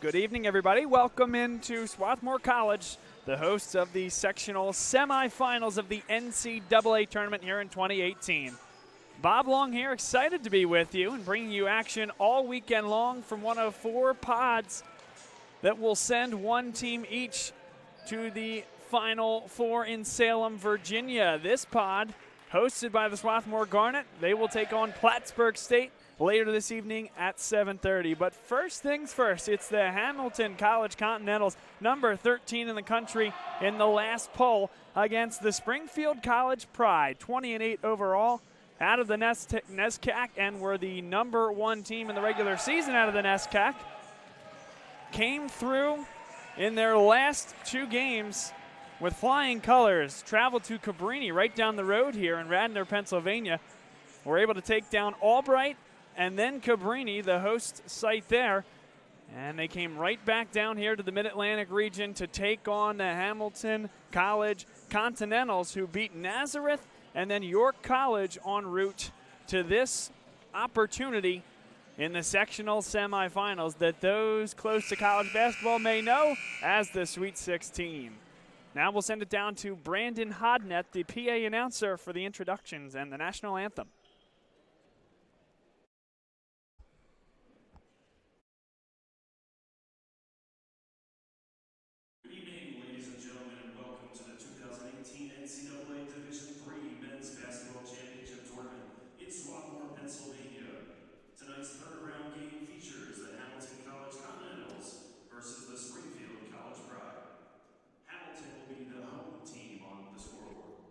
Good evening, everybody. Welcome into Swarthmore College, the hosts of the sectional semifinals of the NCAA tournament here in 2018. Bob Long here, excited to be with you and bringing you action all weekend long from one of four pods that will send one team each to the Final Four in Salem, Virginia. This pod, hosted by the Swarthmore Garnet, they will take on Plattsburgh State later this evening at 7:30. But first things first, it's the Hamilton College Continentals, number 13 in the country in the last poll, against the Springfield College Pride, 20-8 overall, out of the NESCAC, and were the number one team in the regular season out of the NESCAC. Came through in their last two games with flying colors, traveled to Cabrini right down the road here in Radnor, Pennsylvania. Were able to take down Albright and then Cabrini, the host site there. And they came right back down here to the Mid-Atlantic region to take on the Hamilton College Continentals, who beat Nazareth and then York College en route to this opportunity in the sectional semifinals that those close to college basketball may know as the Sweet 16. Now we'll send it down to Brandon Hodnett, the PA announcer, for the introductions and the national anthem. Good evening, ladies and gentlemen, and welcome to the 2018 NCAA Division III Men's Basketball Championship Tournament in Swarthmore, Pennsylvania. Tonight's third-round game features the Hamilton College Continentals versus the Springfield College Pride. Hamilton will be the home team on the scoreboard.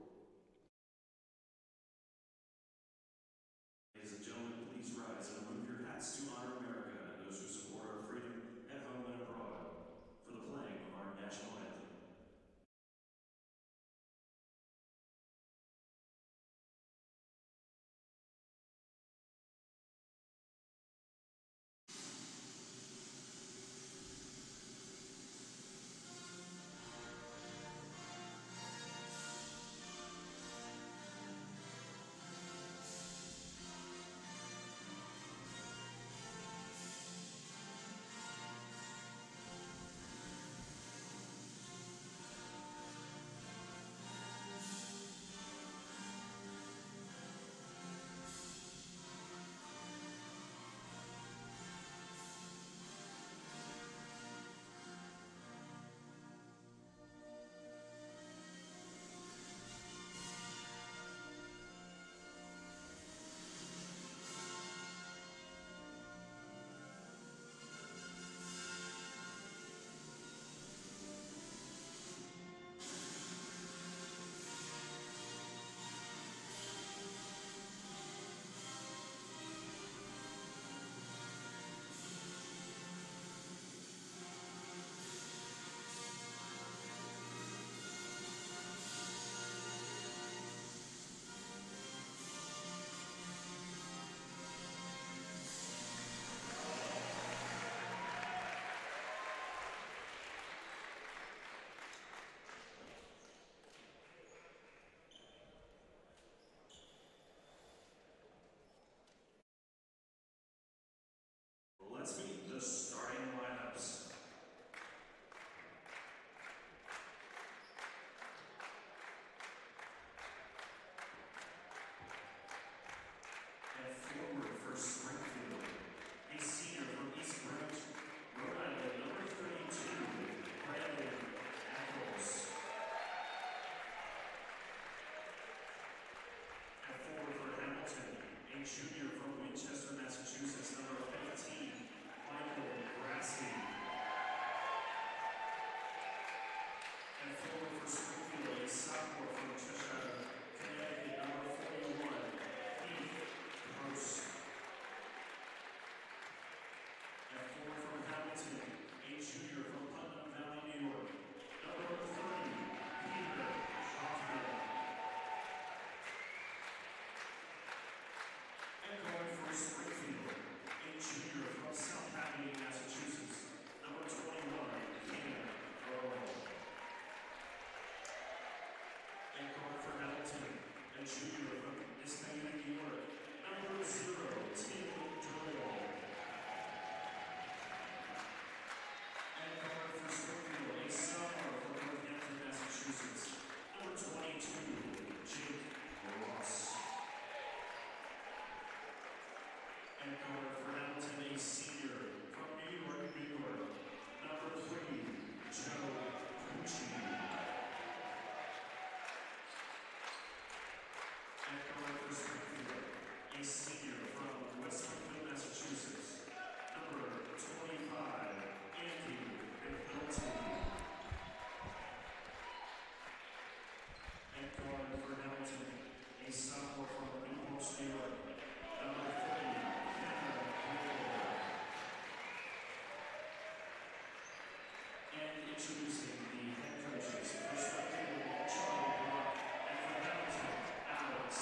introducing the head coaches. First up for Charlie Block, and for Hamilton, Alex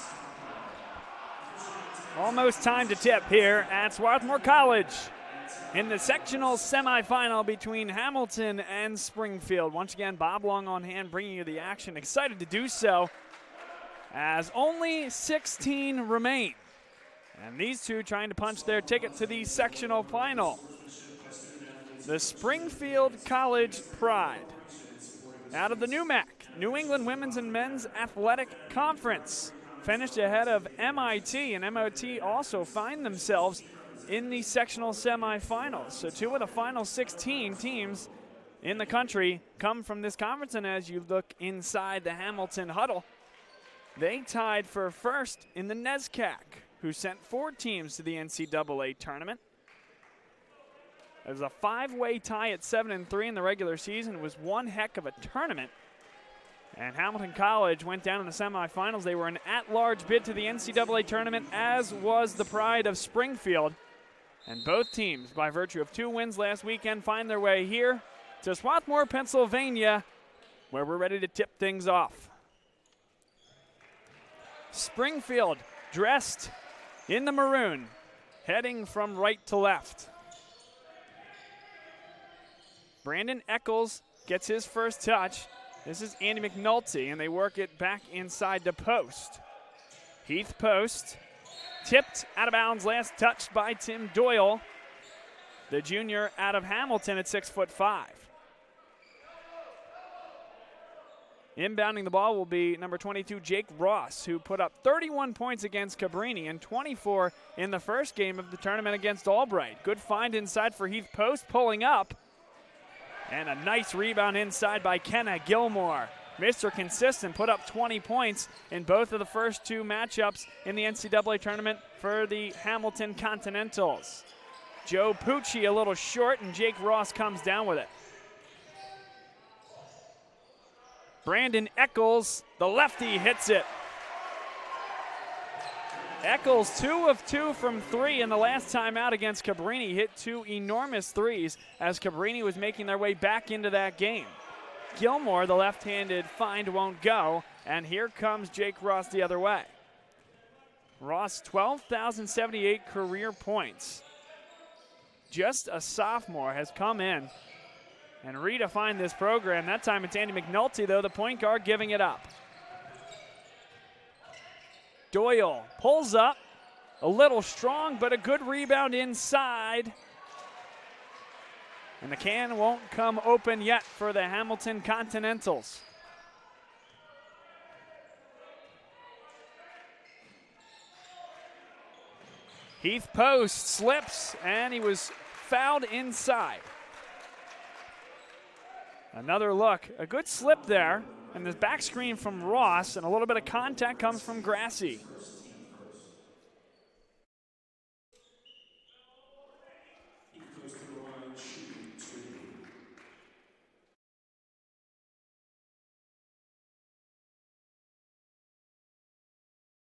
Hoffman. Almost time to tip here at Swarthmore College in the sectional semifinal between Hamilton and Springfield. Once again, Bob Long on hand bringing you the action. Excited to do so as only 16 remain. And these two trying to punch their ticket to the sectional final. The Springfield College Pride out of the NEWMAC, New England Women's and Men's Athletic Conference, finished ahead of MIT, and MIT also find themselves in the sectional semifinals. So 2 of the final 16 teams in the country come from this conference, and as you look inside the Hamilton huddle, they tied for first in the NESCAC, who sent 4 teams to the NCAA tournament. It was a 5-way tie at 7-3 in the regular season. It was one heck of a tournament. And Hamilton College went down in the semifinals. They were an at-large bid to the NCAA tournament, as was the Pride of Springfield. And both teams, by virtue of 2 wins last weekend, find their way here to Swarthmore, Pennsylvania, where we're ready to tip things off. Springfield dressed in the maroon, heading from right to left. Brandon Eccles gets his first touch. This is Andy McNulty, and they work it back inside the post. Heath Post, tipped out of bounds, last touched by Tim Doyle, the junior out of Hamilton at 6'5". Inbounding the ball will be number 22, Jake Ross, who put up 31 points against Cabrini and 24 in the first game of the tournament against Albright. Good find inside for Heath Post, pulling up. And a nice rebound inside by Kenna Gilmore. Mr. Consistent put up 20 points in both of the first 2 matchups in the NCAA tournament for the Hamilton Continentals. Joe Pucci a little short, and Jake Ross comes down with it. Brandon Eccles, the lefty, hits it. Eccles 2 of 2 from 3 in the last time out against Cabrini. Hit 2 enormous threes as Cabrini was making their way back into that game. Gilmore, the left-handed find, won't go, and here comes Jake Ross the other way. Ross, 12,078 career points. Just a sophomore, has come in and redefined this program. That time it's Andy McNulty, though, the point guard, giving it up. Doyle pulls up, a little strong, but a good rebound inside. And the can won't come open yet for the Hamilton Continentals. Heath Post slips, and he was fouled inside. Another look, a good slip there. And this back screen from Ross, and a little bit of contact comes from Grassi.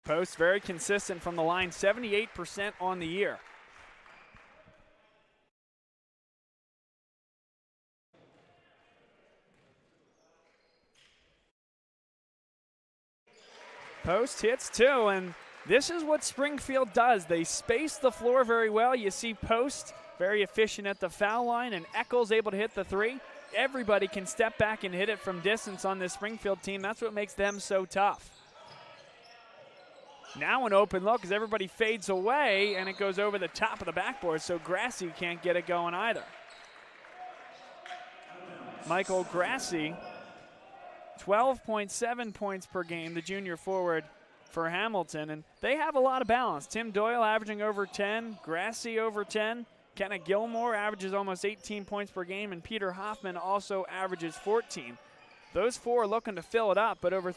Post very consistent from the line, 78% on the year. Post hits 2, and this is what Springfield does. They space the floor very well. You see Post very efficient at the foul line, and Eccles able to hit the 3. Everybody can step back and hit it from distance on this Springfield team. That's what makes them so tough. Now an open look as everybody fades away, and it goes over the top of the backboard, so Grassi can't get it going either. Michael Grassi, 12.7 points per game, the junior forward for Hamilton, and they have a lot of balance. Tim Doyle averaging over 10, Grassi over 10, Kenna Gilmore averages almost 18 points per game, and Peter Hoffman also averages 14. Those 4 are looking to fill it up, but over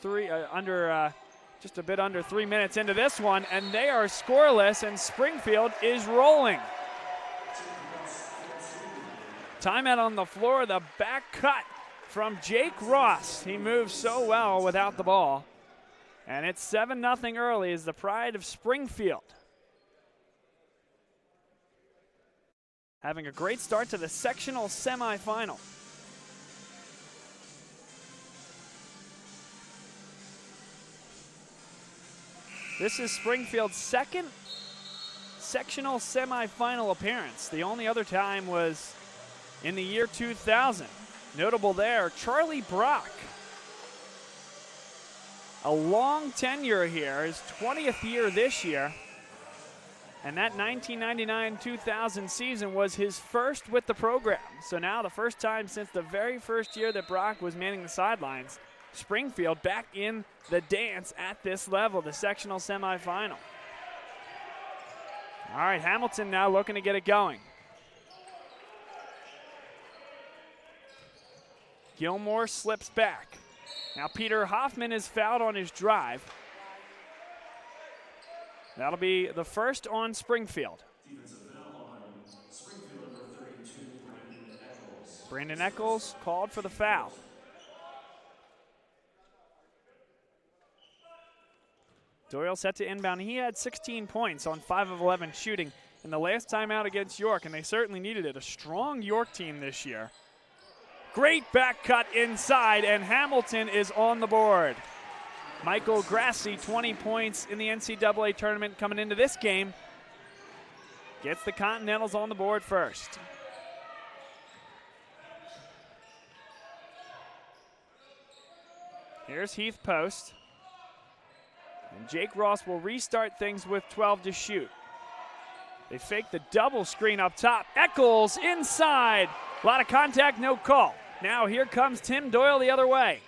just a bit under 3 minutes into this one, and they are scoreless, and Springfield is rolling. Timeout on the floor, the back cut from Jake Ross. He moves so well without the ball. And it's 7-0 early as the Pride of Springfield having a great start to the sectional semifinal. This is Springfield's second sectional semifinal appearance. The only other time was in the year 2000. Notable there, Charlie Brock. A long tenure here, his 20th year this year. And that 1999-2000 season was his first with the program. So now the first time since the very first year that Brock was manning the sidelines, Springfield back in the dance at this level, the sectional semifinal. All right, Hamilton now looking to get it going. Gilmore slips back. Now Peter Hoffman is fouled on his drive. That'll be the first on Springfield. Defensive foul on Springfield number 32, Brandon Eccles. Brandon Eccles called for the foul. Doyle set to inbound. He had 16 points on 5 of 11 shooting in the last time out against York, and they certainly needed it. A strong York team this year. Great back cut inside, and Hamilton is on the board. Michael Grassi, 20 points in the NCAA tournament coming into this game. Gets the Continentals on the board first. Here's Heath Post. And Jake Ross will restart things with 12 to shoot. They fake the double screen up top. Eccles inside. A lot of contact, no call. Now here comes Tim Doyle the other way.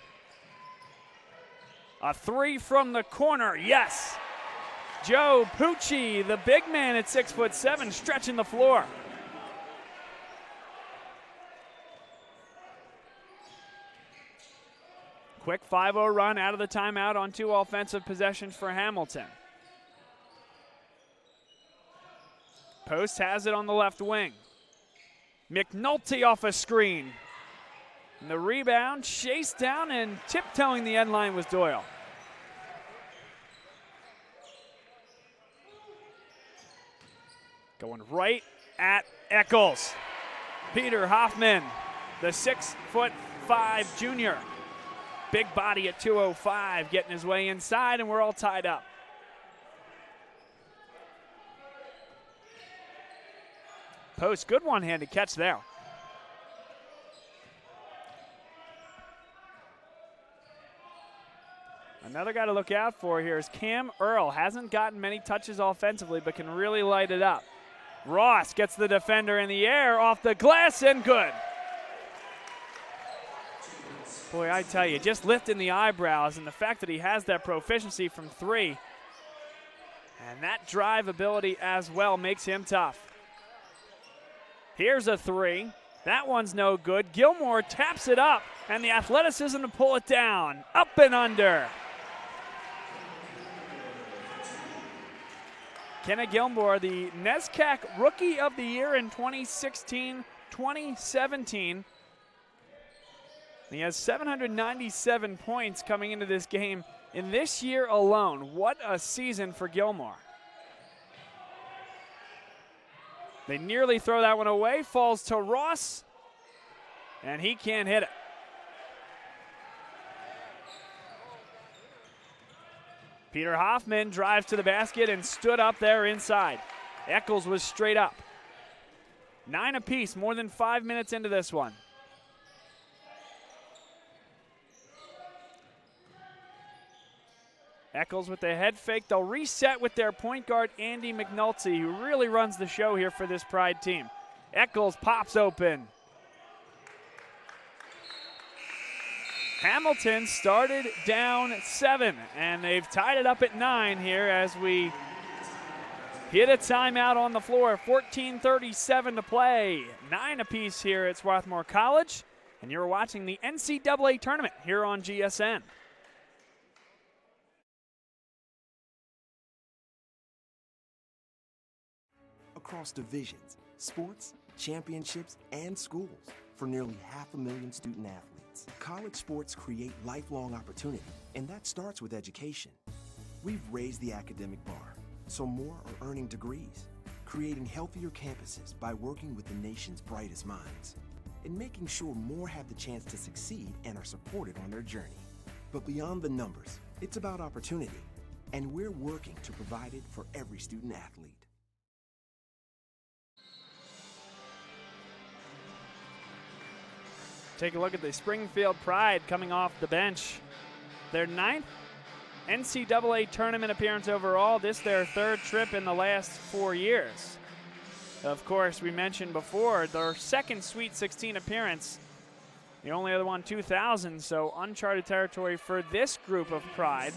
A three from the corner, yes. Joe Pucci, the big man at 6'7", stretching the floor. Quick 5-0 run out of the timeout on 2 offensive possessions for Hamilton. Post has it on the left wing. McNulty off a screen. And the rebound, chased down and tiptoeing the end line was Doyle. Going right at Eccles. Peter Hoffman, the 6'5" junior. Big body at 205, getting his way inside, and we're all tied up. Post, good one-handed catch there. Another guy to look out for here is Cam Earl. Hasn't gotten many touches offensively, but can really light it up. Ross gets the defender in the air, off the glass, and good. Boy, I tell you, just lifting the eyebrows, and the fact that he has that proficiency from 3, and that drive ability as well makes him tough. Here's a 3. That one's no good. Gilmore taps it up, and the athleticism to pull it down. Up and under. Kenna Gilmore, the NESCAC Rookie of the Year in 2016-2017. He has 797 points coming into this game in this year alone. What a season for Gilmore. They nearly throw that one away. Falls to Ross, and he can't hit it. Peter Hoffman drives to the basket and stood up there inside. Eccles was straight up. 9 apiece, more than 5 minutes into this one. Eccles with the head fake. They'll reset with their point guard, Andy McNulty, who really runs the show here for this Pride team. Eccles pops open. Hamilton started down 7, and they've tied it up at 9 here as we hit a timeout on the floor. 14:37 to play. 9 apiece here at Swarthmore College, and you're watching the NCAA tournament here on GSN. Across divisions, sports, championships, and schools for nearly 500,000 student athletes. College sports create lifelong opportunity, and that starts with education. We've raised the academic bar, so more are earning degrees, creating healthier campuses by working with the nation's brightest minds, and making sure more have the chance to succeed and are supported on their journey. But beyond the numbers, it's about opportunity. And we're working to provide it for every student athlete. Take a look at the Springfield Pride coming off the bench. Their 9th NCAA tournament appearance overall. This their 3rd trip in the last 4 years. Of course, we mentioned before, their 2nd Sweet 16 appearance. The only other one, 2000, so uncharted territory for this group of Pride.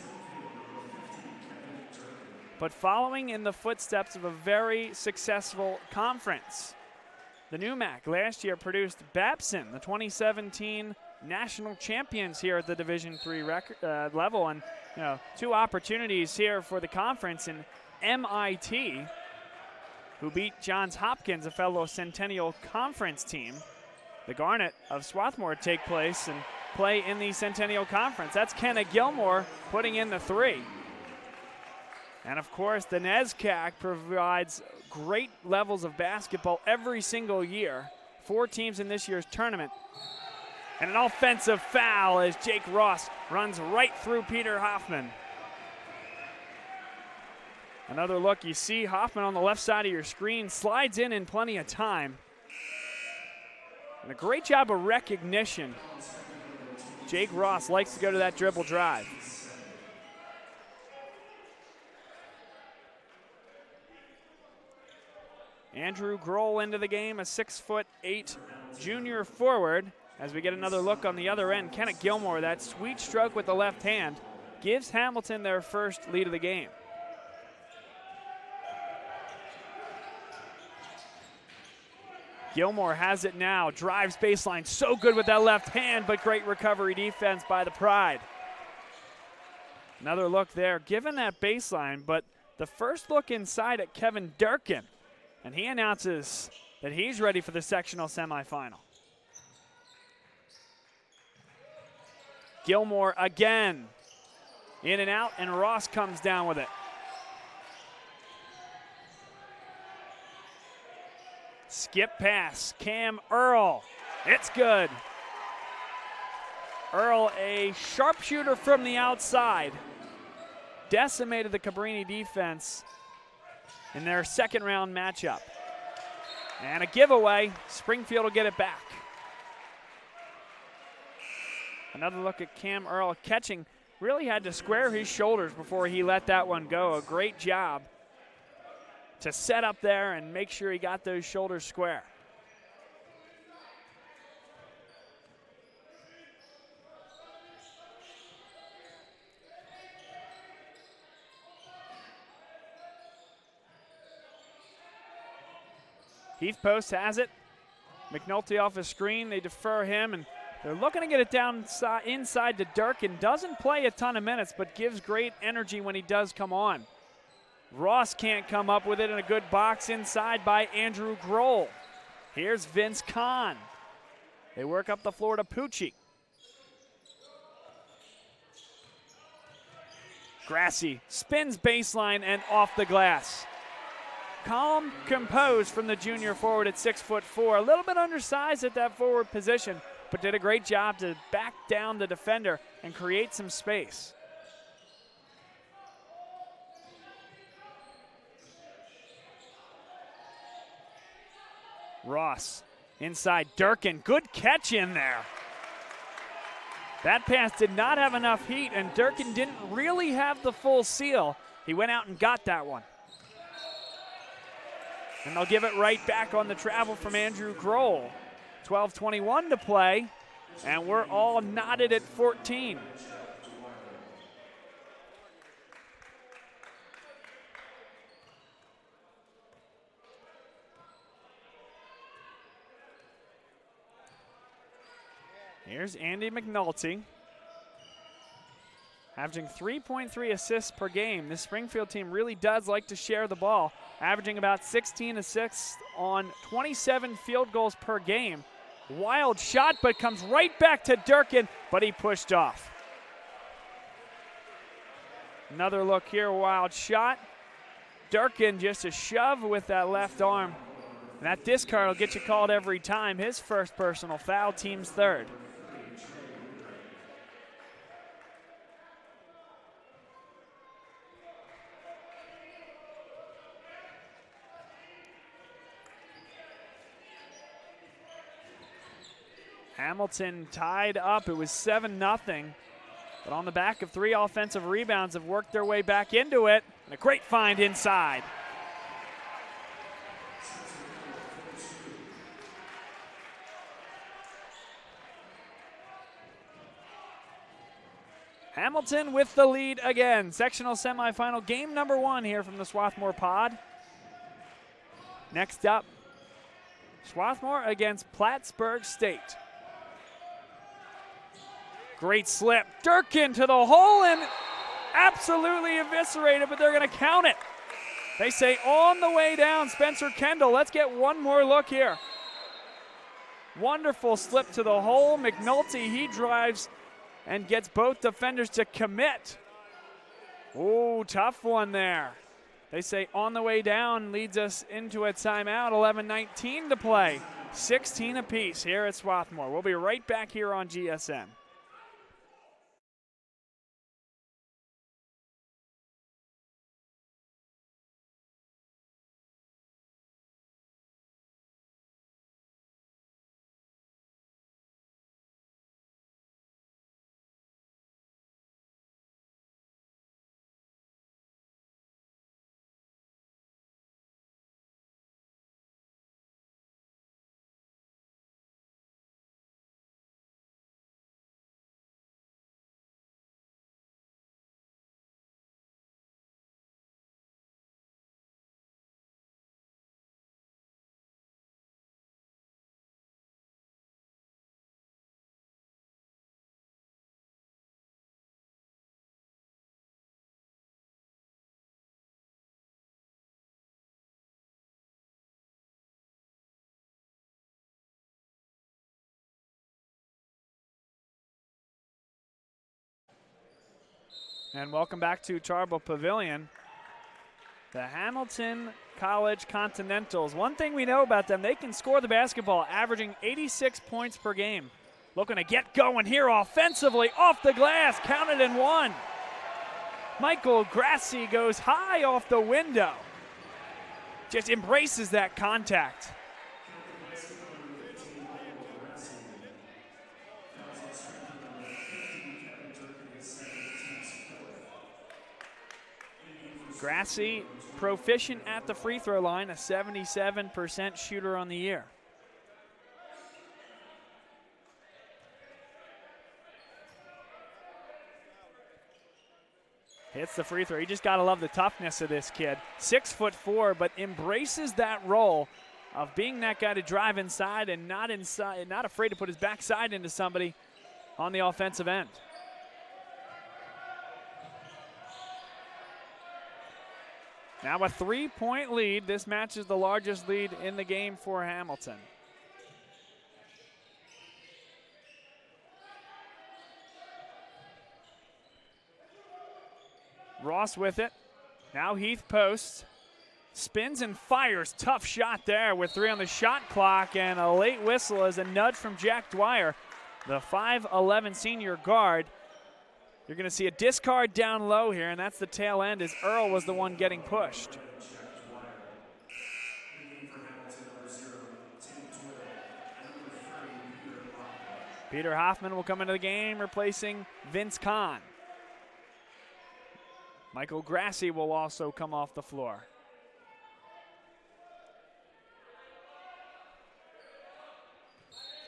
But following in the footsteps of a very successful conference. The NUMAC last year produced Babson, the 2017 national champions here at the Division III level, and 2 opportunities here for the conference in MIT, who beat Johns Hopkins, a fellow Centennial Conference team. The Garnet of Swarthmore take place and play in the Centennial Conference. That's Kenna Gilmore putting in the 3. And of course, the NESCAC provides great levels of basketball every single year. 4 teams in this year's tournament. And an offensive foul as Jake Ross runs right through Peter Hoffman. Another look, you see Hoffman on the left side of your screen, slides in plenty of time. And a great job of recognition. Jake Ross likes to go to that dribble drive. Andrew Grohl into the game, a 6'8" junior forward. As we get another look on the other end, Kenneth Gilmore, that sweet stroke with the left hand, gives Hamilton their first lead of the game. Gilmore has it now, drives baseline, so good with that left hand, but great recovery defense by the Pride. Another look there, given that baseline, but the first look inside at Kevin Durkin. And he announces that he's ready for the sectional semifinal. Gilmore again. In and out, and Ross comes down with it. Skip pass, Cam Earl. It's good. Earl, a sharpshooter from the outside, decimated the Cabrini defense in their 2nd round matchup. And a giveaway, Springfield will get it back. Another look at Cam Earl catching, really had to square his shoulders before he let that one go. A great job to set up there and make sure he got those shoulders square. Heath Post has it. McNulty off his screen. They defer him, and they're looking to get it down inside to Durkin. Doesn't play a ton of minutes, but gives great energy when he does come on. Ross can't come up with it in a good box inside by Andrew Grohl. Here's Vince Kahn. They work up the floor to Pucci. Grassi spins baseline and off the glass. Calm, composed from the junior forward at 6'4". A little bit undersized at that forward position, but did a great job to back down the defender and create some space. Ross inside Durkin. Good catch in there. That pass did not have enough heat, and Durkin didn't really have the full seal. He went out and got that one. And they'll give it right back on the travel from Andrew Grohl. 12:21 to play, and we're all knotted at 14. Here's Andy McNulty, averaging 3.3 assists per game. This Springfield team really does like to share the ball, averaging about 16 assists on 27 field goals per game. Wild shot, but comes right back to Durkin, but he pushed off. Another look here, wild shot. Durkin just a shove with that left arm. And that discard will get you called every time. His first personal foul, team's third. Hamilton tied up. It was 7-0. But on the back of 3 offensive rebounds have worked their way back into it. And a great find inside. Hamilton with the lead again. Sectional semifinal game number 1 here from the Swarthmore Pod. Next up, Swarthmore against Plattsburgh State. Great slip. Durkin to the hole and absolutely eviscerated, but they're going to count it. They say on the way down, Spencer Kendall. Let's get one more look here. Wonderful slip to the hole. McNulty, he drives and gets both defenders to commit. Ooh, tough one there. They say on the way down leads us into a timeout. 11:19 to play. 16 apiece here at Swarthmore. We'll be right back here on GSN. And welcome back to Charble Pavilion. The Hamilton College Continentals. One thing we know about them, they can score the basketball, averaging 86 points per game. Looking to get going here offensively, off the glass, counted and one. Michael Grassi goes high off the window. Just embraces that contact. Grassi proficient at the free throw line, a 77% shooter on the year. Hits the free throw. You just got to love the toughness of this kid. 6'4", but embraces that role of being that guy to drive inside and not afraid to put his backside into somebody on the offensive end. Now a 3-point lead. This match is the largest lead in the game for Hamilton. Ross with it. Now Heath posts. Spins and fires. Tough shot there with 3 on the shot clock, and a late whistle as a nudge from Jack Dwyer, the 5'11" senior guard. You're going to see a discard down low here, and that's the tail end as Earl was the one getting pushed. Peter Hoffman will come into the game, replacing Vince Kahn. Michael Grassi will also come off the floor.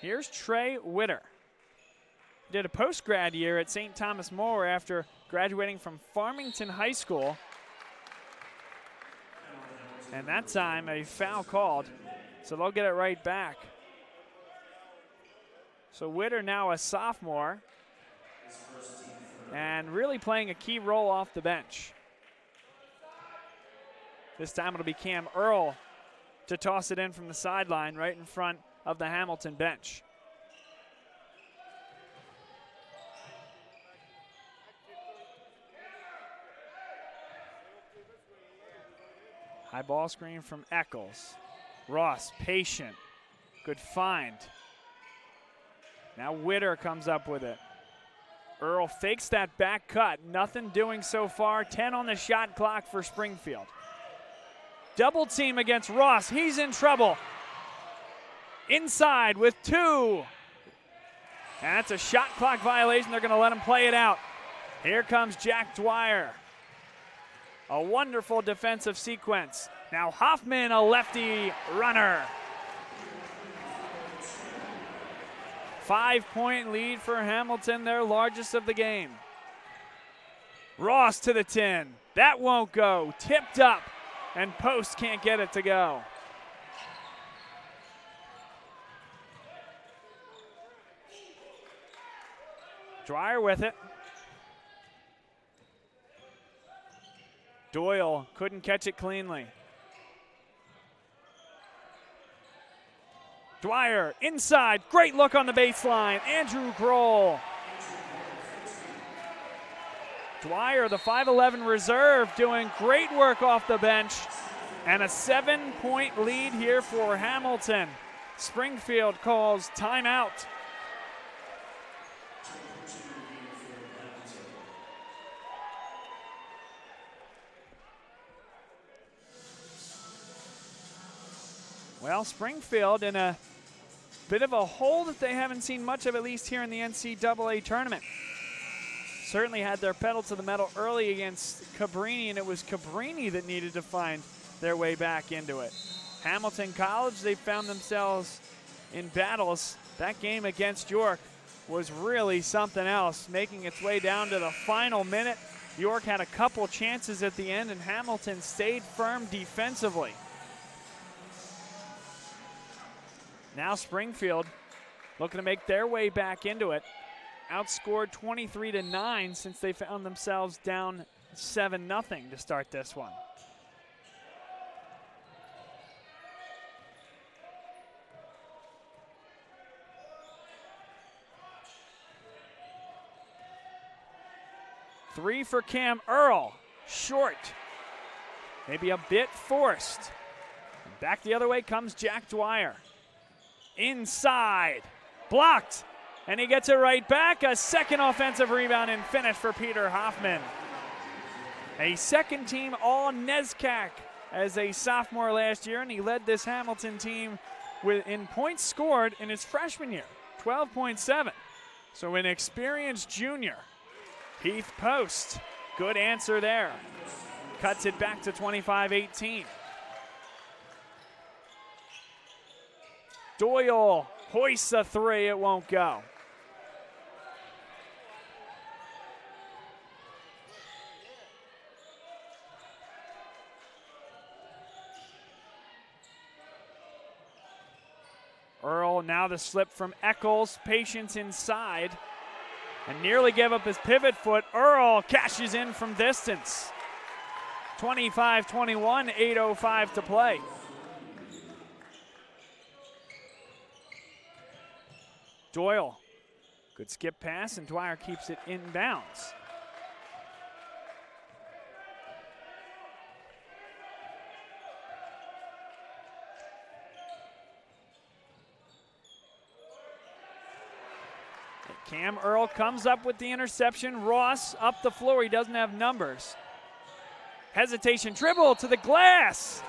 Here's Trey Witter. Did a post-grad year at St. Thomas More after graduating from Farmington High School. And that time a foul called, so they'll get it right back. So Witter now a sophomore and really playing a key role off the bench. This time it'll be Cam Earl to toss it in from the sideline right in front of the Hamilton bench. High ball screen from Eccles. Ross, patient. Good find. Now Witter comes up with it. Earl fakes that back cut. Nothing doing so far. 10 on the shot clock for Springfield. Double team against Ross. He's in trouble. Inside with 2. And that's a shot clock violation. They're going to let him play it out. Here comes Jack Dwyer. A wonderful defensive sequence. Now Hoffman, a lefty runner. 5-point lead for Hamilton, their largest of the game. Ross to the tin. That won't go. Tipped up, and Post can't get it to go. Dwyer with it. Doyle couldn't catch it cleanly. Dwyer inside, great look on the baseline. Andrew Kroll. Dwyer, the 5'11 reserve, doing great work off the bench. And a 7-point lead here for Hamilton. Springfield calls timeout. Well, Springfield in a bit of a hole that they haven't seen much of, at least here in the NCAA tournament. Certainly had their pedal to the metal early against Cabrini, and it was Cabrini that needed to find their way back into it. Hamilton College, they found themselves in battles. That game against York was really something else, making its way down to the final minute. York had a couple chances at the end, and Hamilton stayed firm defensively. Now Springfield looking to make their way back into it. Outscored 23-9 since they found themselves down 7-0 to start this one. Three for Cam Earl, short, maybe a bit forced. And back the other way comes Jack Dwyer. Inside, blocked, and he gets it right back. A second offensive rebound and finish for Peter Hoffman. A second-team All-NESCAC as a sophomore last year, and he led this Hamilton team in points scored in his freshman year, 12.7. So an experienced junior. Heath Post, good answer there. Cuts it back to 25-18. Doyle hoists a three, it won't go. Earl, now the slip from Eccles, patience inside, and nearly gave up his pivot foot. Earl cashes in from distance. 25-21, 8:05 to play. Doyle, good skip pass, and Dwyer keeps it inbounds. Cam Earl comes up with the interception. Ross up the floor, he doesn't have numbers. Hesitation, dribble to the glass.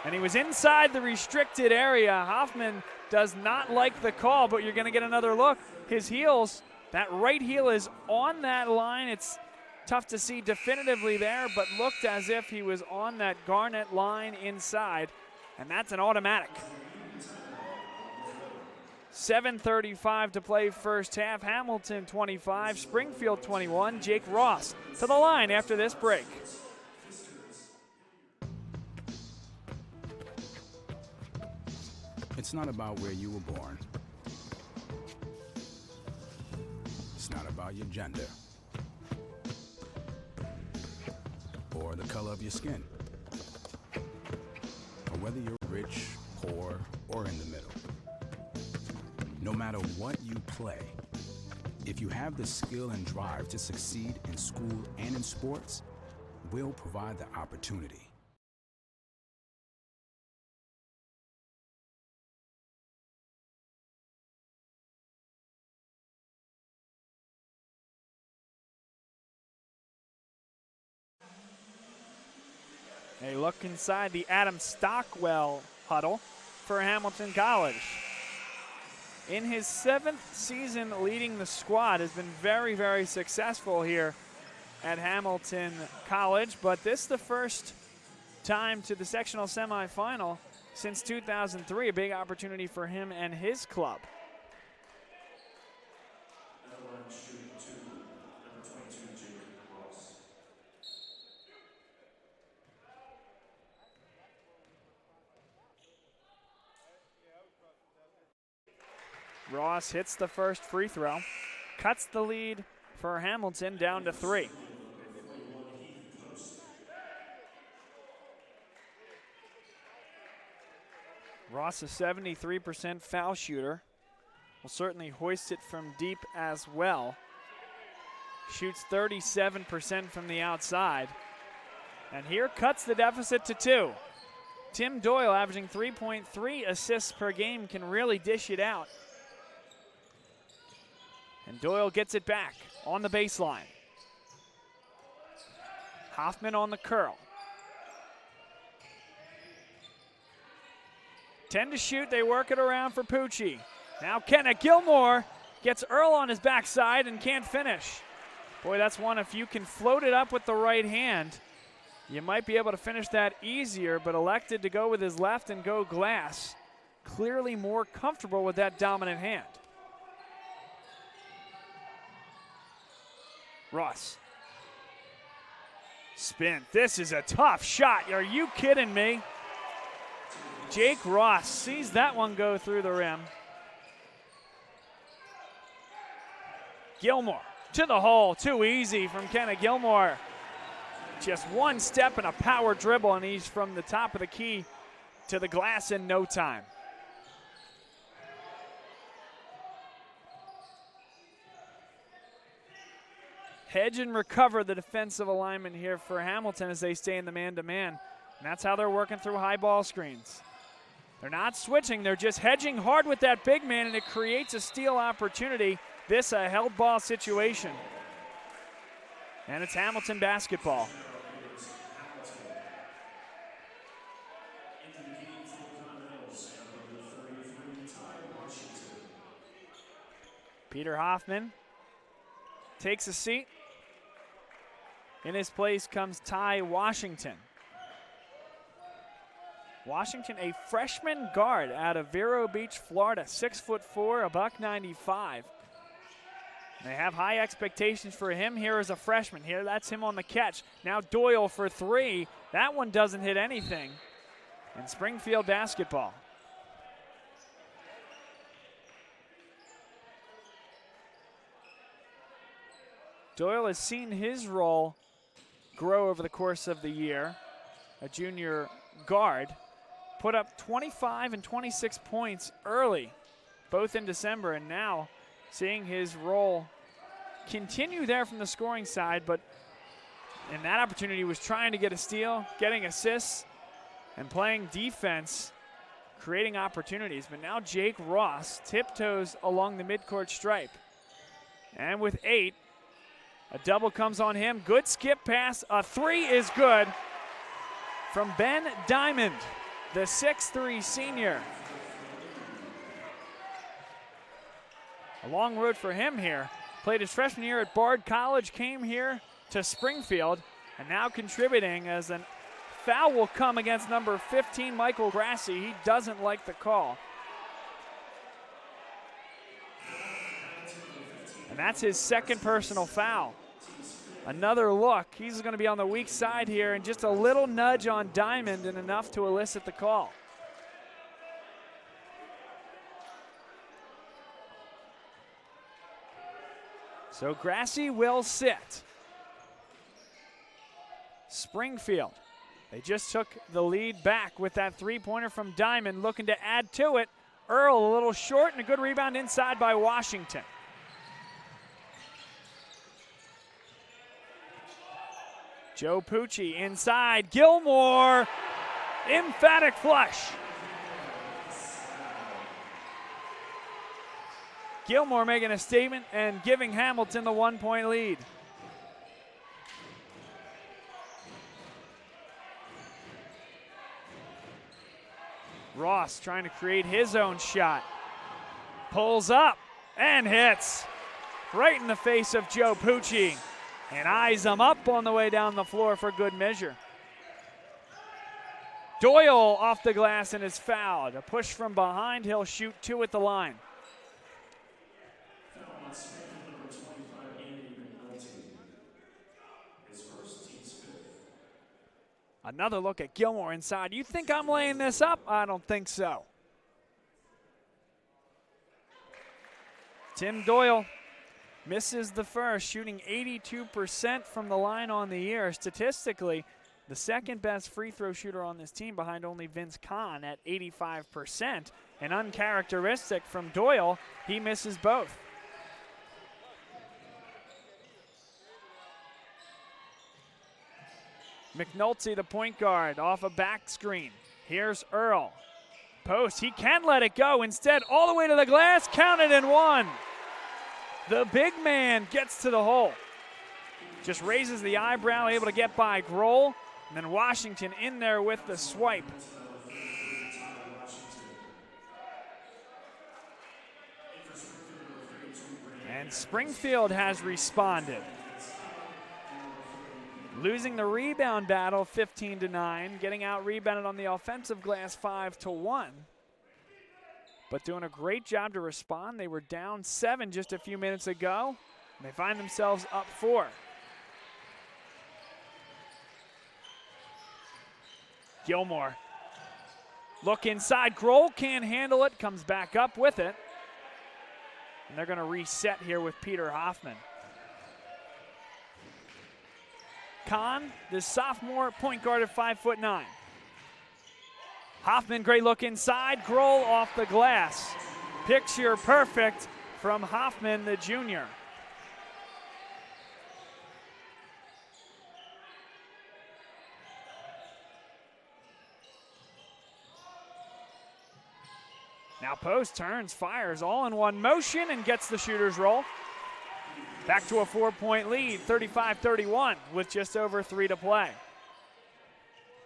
And he was inside the restricted area. Hoffman does not like the call, but you're going to get another look. His heels, that right heel is on that line. It's tough to see definitively there, but looked as if he was on that Garnett line inside, and that's an automatic. 7:35 to play first half. Hamilton 25, Springfield 21. Jake Ross to the line after this break. It's not about where you were born. It's not about your gender or the color of your skin, or whether you're rich, poor, or in the middle. No matter what you play, if you have the skill and drive to succeed in school and in sports, we'll provide the opportunity. A look inside the Adam Stockwell huddle for Hamilton College. in his 7th season leading the squad, has been very, very successful here at Hamilton College, but this is the first time to the sectional semifinal since 2003, a big opportunity for him and his club. At the line shooting 2, number 22, Jake Ross. Ross hits the first free throw, cuts the lead for Hamilton down to 3. Ross, a 73% foul shooter, will certainly hoist it from deep as well. Shoots 37% from the outside. And here cuts the deficit to 2. Tim Doyle, averaging 3.3 assists per game, can really dish it out. And Doyle gets it back on the baseline. Hoffman on the curl. 10 to shoot, they work it around for Pucci. Now Kenneth Gilmore gets Earl on his backside and can't finish. Boy, that's one, if you can float it up with the right hand, you might be able to finish that easier, but elected to go with his left and go glass. Clearly more comfortable with that dominant hand. Ross. Spin. This is a tough shot. Are you kidding me? Jake Ross sees that one go through the rim. Gilmore to the hole. Too easy from Kenneth Gilmore. Just one step and a power dribble, and he's from the top of the key to the glass in no time. Hedge and recover the defensive alignment here for Hamilton as they stay in the man-to-man. And that's how they're working through high ball screens. They're not switching, they're just hedging hard with that big man, and it creates a steal opportunity. This a held ball situation. And it's Hamilton basketball. Into the game for the Continentals, number 33, Ty Washington. Peter Hoffman takes a seat. In his place comes Ty Washington. Washington, a freshman guard out of Vero Beach, Florida, 6'4", $195. They have high expectations for him here as a freshman. Here, that's him on the catch. Now Doyle for 3. That one doesn't hit anything. And Springfield basketball. Doyle has seen his role grow over the course of the year. A junior guard. Put up 25 and 26 points early, both in December, and now seeing his role continue there from the scoring side, but in that opportunity was trying to get a steal, getting assists, and playing defense, creating opportunities. But now Jake Ross tiptoes along the midcourt stripe. And with 8, a double comes on him. Good skip pass. A 3 is good from Ben Diamond, the 6'3" senior. A long road for him here. Played his freshman year at Bard College, came here to Springfield, and now contributing as a foul will come against number 15, Michael Grassi. He doesn't like the call. And that's his second personal foul. Another look. He's going to be on the weak side here, and just a little nudge on Diamond and enough to elicit the call. So Grassi will sit. Springfield, they just took the lead back with that three-pointer from Diamond, looking to add to it. Earl a little short, and a good rebound inside by Washington. Joe Pucci inside. Gilmore, emphatic flush. Gilmore making a statement and giving Hamilton the 1-point lead. Ross trying to create his own shot. Pulls up and hits right in the face of Joe Pucci and eyes him up on the way down the floor for good measure. Doyle off the glass and is fouled. A push from behind, he'll shoot 2 at the line. Foul on Springfield number 25, Andy McNulty. His first, team's 5th. Another look at Gilmore inside. You think I'm laying this up? I don't think so. Tim Doyle misses the first, shooting 82% from the line on the year. Statistically, the second best free throw shooter on this team behind only Vince Kahn at 85%. And uncharacteristic from Doyle, he misses both. McNulty, the point guard, off a back screen. Here's Earl. Post, he can let it go. Instead, all the way to the glass, counted and one. The big man gets to the hole. Just raises the eyebrow, able to get by Grohl. And then Washington in there with the swipe. And Springfield has responded. Losing the rebound battle 15-9, getting out rebounded on the offensive glass 5-1. But doing a great job to respond. They were down 7 just a few minutes ago, and they find themselves up 4. Gilmore. Look inside. Grohl can't handle it. Comes back up with it. And they're going to reset here with Peter Hoffman. Kahn, the sophomore point guard at 5'9". Hoffman, great look inside. Grohl off the glass. Picture perfect from Hoffman, the junior. Now Post turns, fires all in one motion and gets the shooter's roll. Back to a 4-point lead, 35-31 with just over 3 to play.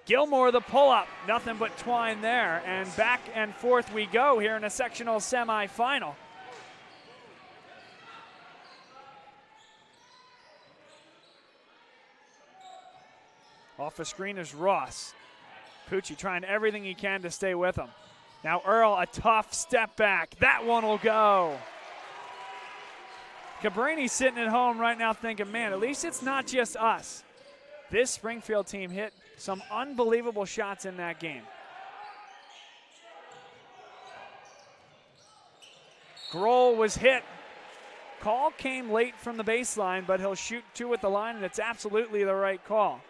Gilmore the pull-up, nothing but twine there, and back and forth we go here in a sectional semifinal. Off the screen is Ross. Pucci trying everything he can to stay with him. Now Earl, a tough step back. That one will go. Cabrini's sitting at home right now thinking, man, at least it's not just us. This Springfield team hit some unbelievable shots in that game. Grohl was hit. Call came late from the baseline, but he'll shoot 2 at the line, and it's absolutely the right call.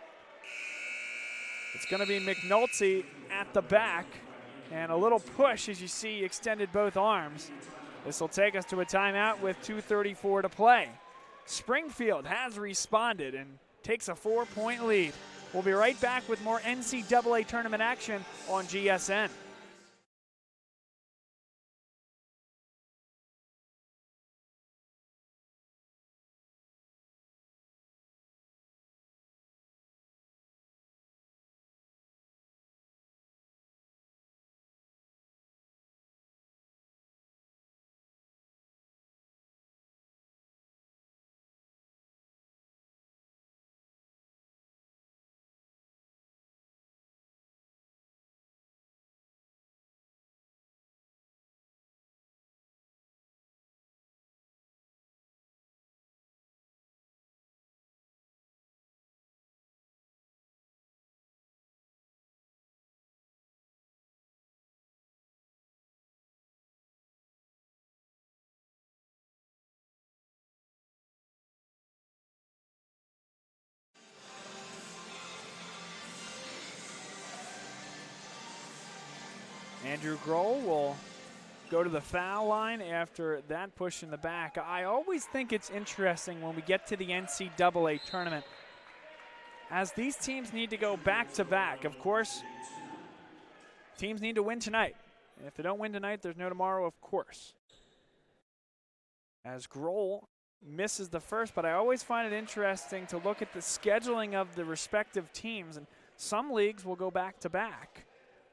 It's going to be McNulty at the back, and a little push as you see extended both arms. This will take us to a timeout with 2:34 to play. Springfield has responded and takes a 4-point lead. We'll be right back with more NCAA tournament action on GSN. Andrew Grohl will go to the foul line after that push in the back. I always think it's interesting when we get to the NCAA tournament, as these teams need to go back-to-back. Of course, teams need to win tonight. And if they don't win tonight, there's no tomorrow, of course. As Grohl misses the first, but I always find it interesting to look at the scheduling of the respective teams. And some leagues will go back-to-back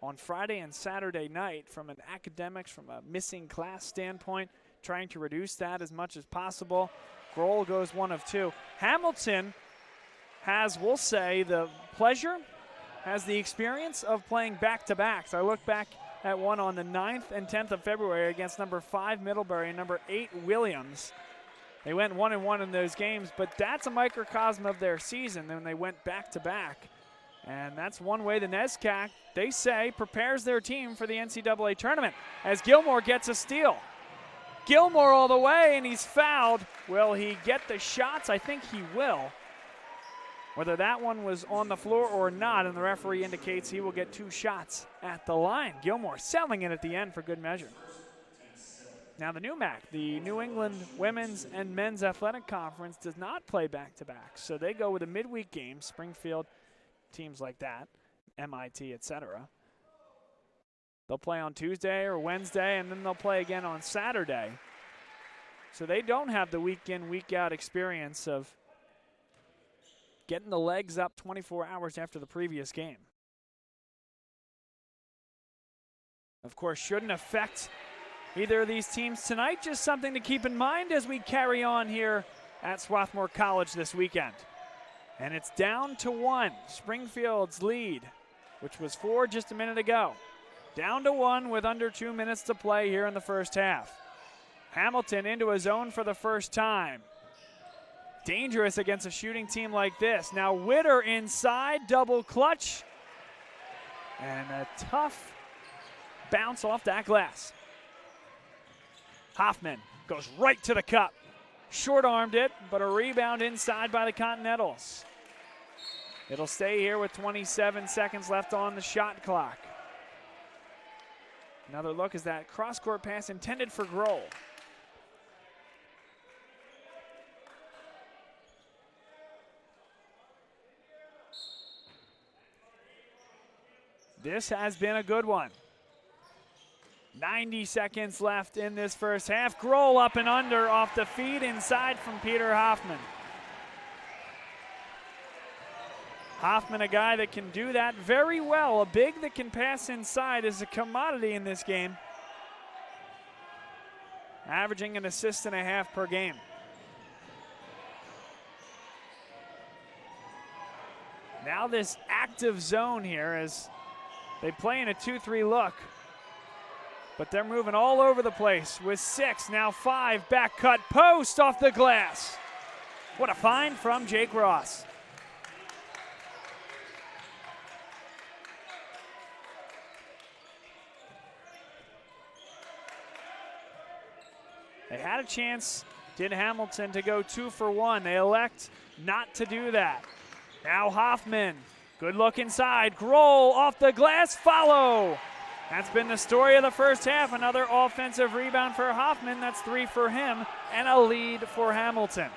on Friday and Saturday night from an academics, from a missing class standpoint, trying to reduce that as much as possible. Grohl goes 1 of 2. Hamilton has, we'll say, the pleasure, has the experience of playing back-to-backs. I look back at one on the 9th and 10th of February against number 5 Middlebury and number 8 Williams. They went 1-1 in those games, but that's a microcosm of their season when they went back-to-back. And that's one way the NESCAC, they say, prepares their team for the NCAA tournament as Gilmore gets a steal. Gilmore all the way, and he's fouled. Will he get the shots? I think he will. Whether that one was on the floor or not, and the referee indicates he will get 2 shots at the line. Gilmore selling it at the end for good measure. Now the NEWMAC, the New England Women's and Men's Athletic Conference, does not play back-to-back. So they go with a midweek game, Springfield, teams like that, MIT, etc. They'll play on Tuesday or Wednesday, and then they'll play again on Saturday. So they don't have the week-in, week-out experience of getting the legs up 24 hours after the previous game. Of course, shouldn't affect either of these teams tonight. Just something to keep in mind as we carry on here at Swarthmore College this weekend. And it's down to 1. Springfield's lead, which was 4 just a minute ago. Down to 1 with under 2 minutes to play here in the first half. Hamilton into a zone for the first time. Dangerous against a shooting team like this. Now Witter inside, double clutch. And a tough bounce off that glass. Hoffman goes right to the cup. Short-armed it, but a rebound inside by the Continentals. It'll stay here with 27 seconds left on the shot clock. Another look is that cross-court pass intended for Grohl. This has been a good one. 90 seconds left in this first half. Grohl up and under off the feed inside from Peter Hoffman. Hoffman, a guy that can do that very well. A big that can pass inside is a commodity in this game. Averaging an assist and a half per game. Now this active zone here as they play in a 2-3 look. But they're moving all over the place with 6, now 5, back cut, post off the glass. What a find from Jake Ross. They had a chance, did Hamilton, to go 2 for 1. They elect not to do that. Now Hoffman, good look inside. Grohl off the glass, follow. That's been the story of the first half. Another offensive rebound for Hoffman. That's 3 for him and a lead for Hamilton.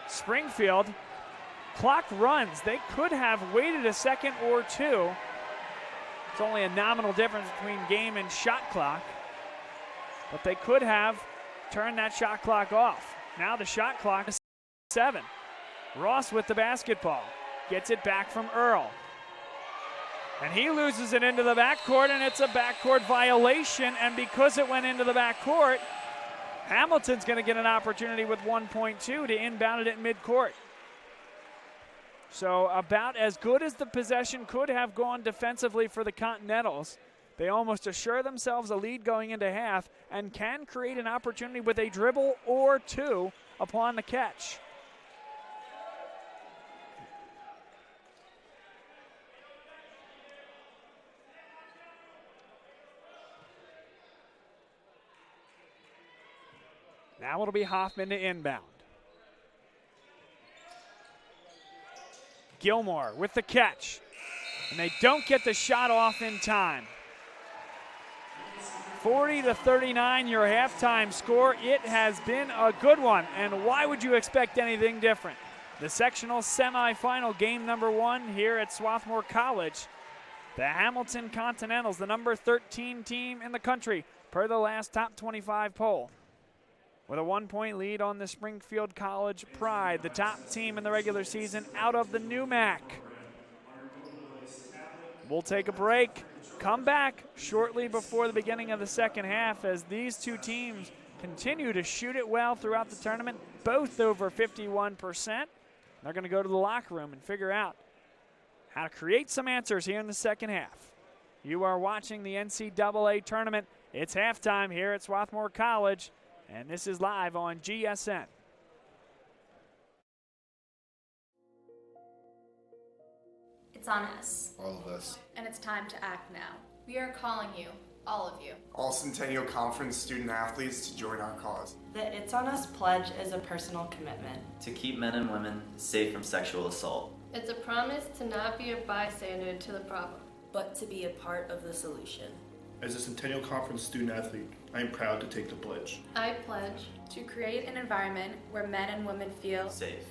Springfield, clock runs. They could have waited a second or 2. It's only a nominal difference between game and shot clock. But they could have turned that shot clock off. Now the shot clock is 7. Ross with the basketball. Gets it back from Earl. And he loses it into the backcourt, and it's a backcourt violation. And because it went into the backcourt, Hamilton's going to get an opportunity with 1.2 to inbound it at midcourt. So about as good as the possession could have gone defensively for the Continentals. They almost assure themselves a lead going into half and can create an opportunity with a dribble or 2 upon the catch. Now it'll be Hoffman to inbound. Gilmore with the catch. And they don't get the shot off in time. 40-39, your halftime score. It has been a good one, and why would you expect anything different? The sectional semifinal game number 1 here at Swarthmore College. The Hamilton Continentals, the number 13 team in the country, per the last top 25 poll. With a 1-point lead on the Springfield College Pride, the top team in the regular season out of the NEWMAC. We'll take a break, come back shortly before the beginning of the second half as these two teams continue to shoot it well throughout the tournament, both over 51%. They're going to go to the locker room and figure out how to create some answers here in the second half. You are watching the NCAA tournament. It's halftime here at Swarthmore College, and this is live on GSN. It's on us. All of us. And it's time to act now. We are calling you, all of you. All Centennial Conference student athletes to join our cause. The It's On Us pledge is a personal commitment to keep men and women safe from sexual assault. It's a promise to not be a bystander to the problem, but to be a part of the solution. As a Centennial Conference student athlete, I am proud to take the pledge. I pledge to create an environment where men and women feel safe.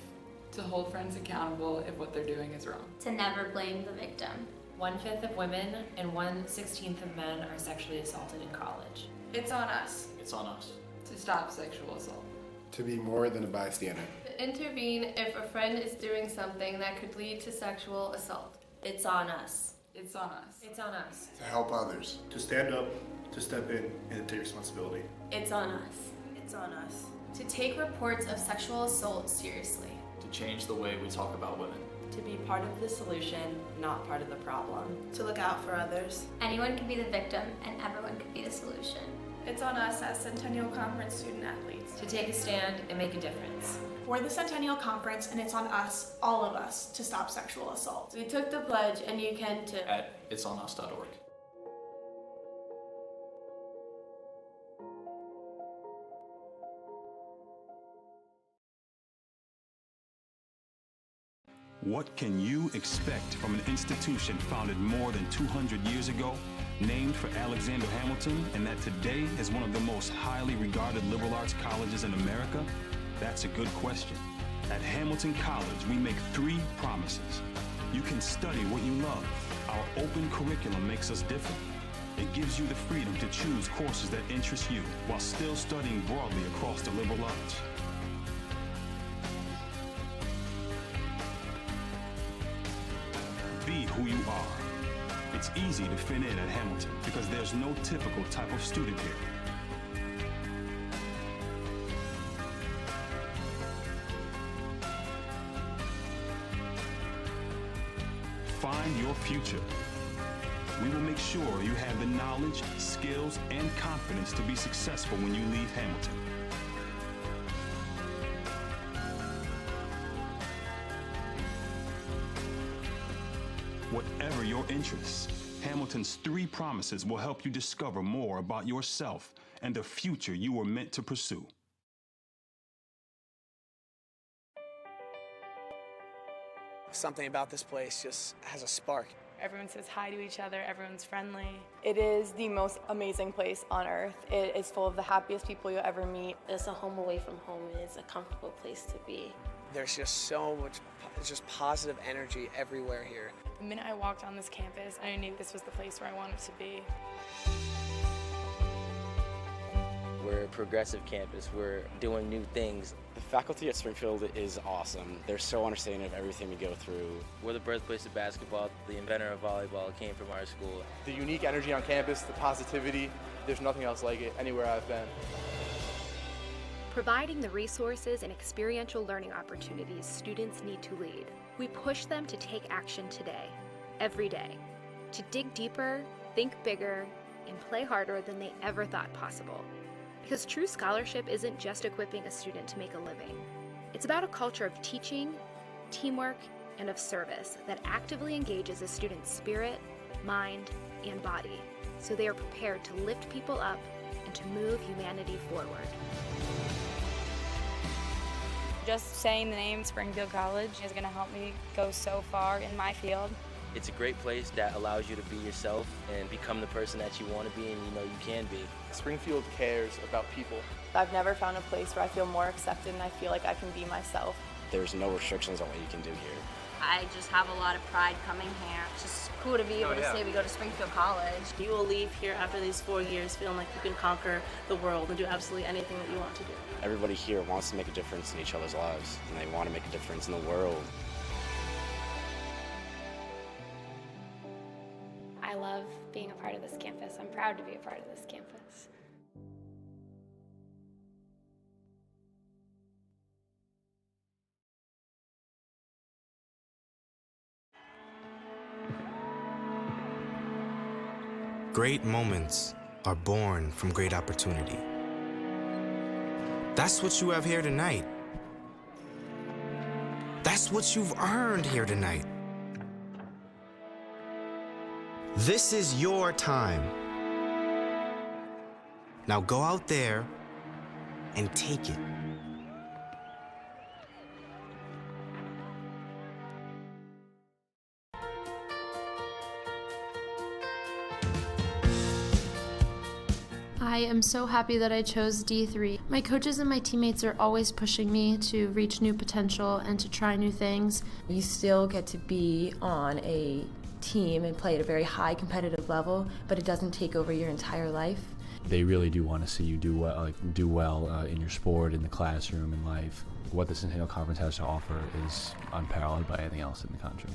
To hold friends accountable if what they're doing is wrong. To never blame the victim. 1/5 of women and 1/16 of men are sexually assaulted in college. It's on us. It's on us. To stop sexual assault. To be more than a bystander. To intervene if a friend is doing something that could lead to sexual assault. It's on us. It's on us. It's on us. To help others. To stand up, to step in, and to take responsibility. It's on us. It's on us. To take reports of sexual assault seriously. To change the way we talk about women. To be part of the solution, not part of the problem. To look out for others. Anyone can be the victim and everyone can be the solution. It's on us as Centennial Conference student athletes. To take a stand and make a difference. We're the Centennial Conference, and it's on us, all of us, to stop sexual assault. We took the pledge, and you can too. At itsonus.org. What can you expect from an institution founded more than 200 years ago, named for Alexander Hamilton, and that today is one of the most highly regarded liberal arts colleges in America? That's a good question. At Hamilton College, we make 3 promises. You can study what you love. Our open curriculum makes us different. It gives you the freedom to choose courses that interest you while still studying broadly across the liberal arts. Be who you are. It's easy to fit in at Hamilton because there's no typical type of student here. Find your future. We will make sure you have the knowledge, skills, and confidence to be successful when you leave Hamilton. Whatever your interests, Hamilton's 3 promises will help you discover more about yourself and the future you were meant to pursue. Something about this place just has a spark. Everyone says hi to each other, everyone's friendly. It is the most amazing place on earth. It is full of the happiest people you'll ever meet. It's a home away from home. It's a comfortable place to be. There's just so much just positive energy everywhere here. The minute I walked on this campus, I knew this was the place where I wanted to be. We're a progressive campus. We're doing new things. The faculty at Springfield is awesome. They're so understanding of everything we go through. We're the birthplace of basketball. The inventor of volleyball came from our school. The unique energy on campus, the positivity, there's nothing else like it anywhere I've been. Providing the resources and experiential learning opportunities students need to lead. We push them to take action today, every day, to dig deeper, think bigger, and play harder than they ever thought possible. Because true scholarship isn't just equipping a student to make a living. It's about a culture of teaching, teamwork, and of service that actively engages a student's spirit, mind, and body, so they are prepared to lift people up and to move humanity forward. Just saying the name Springfield College is going to help me go so far in my field. It's a great place that allows you to be yourself and become the person that you want to be and you know you can be. Springfield cares about people. I've never found a place where I feel more accepted and I feel like I can be myself. There's no restrictions on what you can do here. I just have a lot of pride coming here. It's just cool to be able to say we go to Springfield College. You will leave here after these 4 years feeling like you can conquer the world and do absolutely anything that you want to do. Everybody here wants to make a difference in each other's lives, and they want to make a difference in the world. campus. I'm proud to be a part of this campus. Great moments are born from great opportunity. That's what you have here tonight. That's what you've earned here tonight. This is your time. Now go out there and take it. I am so happy that I chose D3. My coaches and my teammates are always pushing me to reach new potential and to try new things. You still get to be on a team and play at a very high competitive level, but it doesn't take over your entire life. They really do want to see you do well in your sport, in the classroom, in life. What the Centennial Conference has to offer is unparalleled by anything else in the country.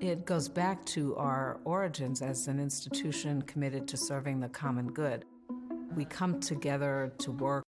It goes back to our origins as an institution committed to serving the common good. We come together to work.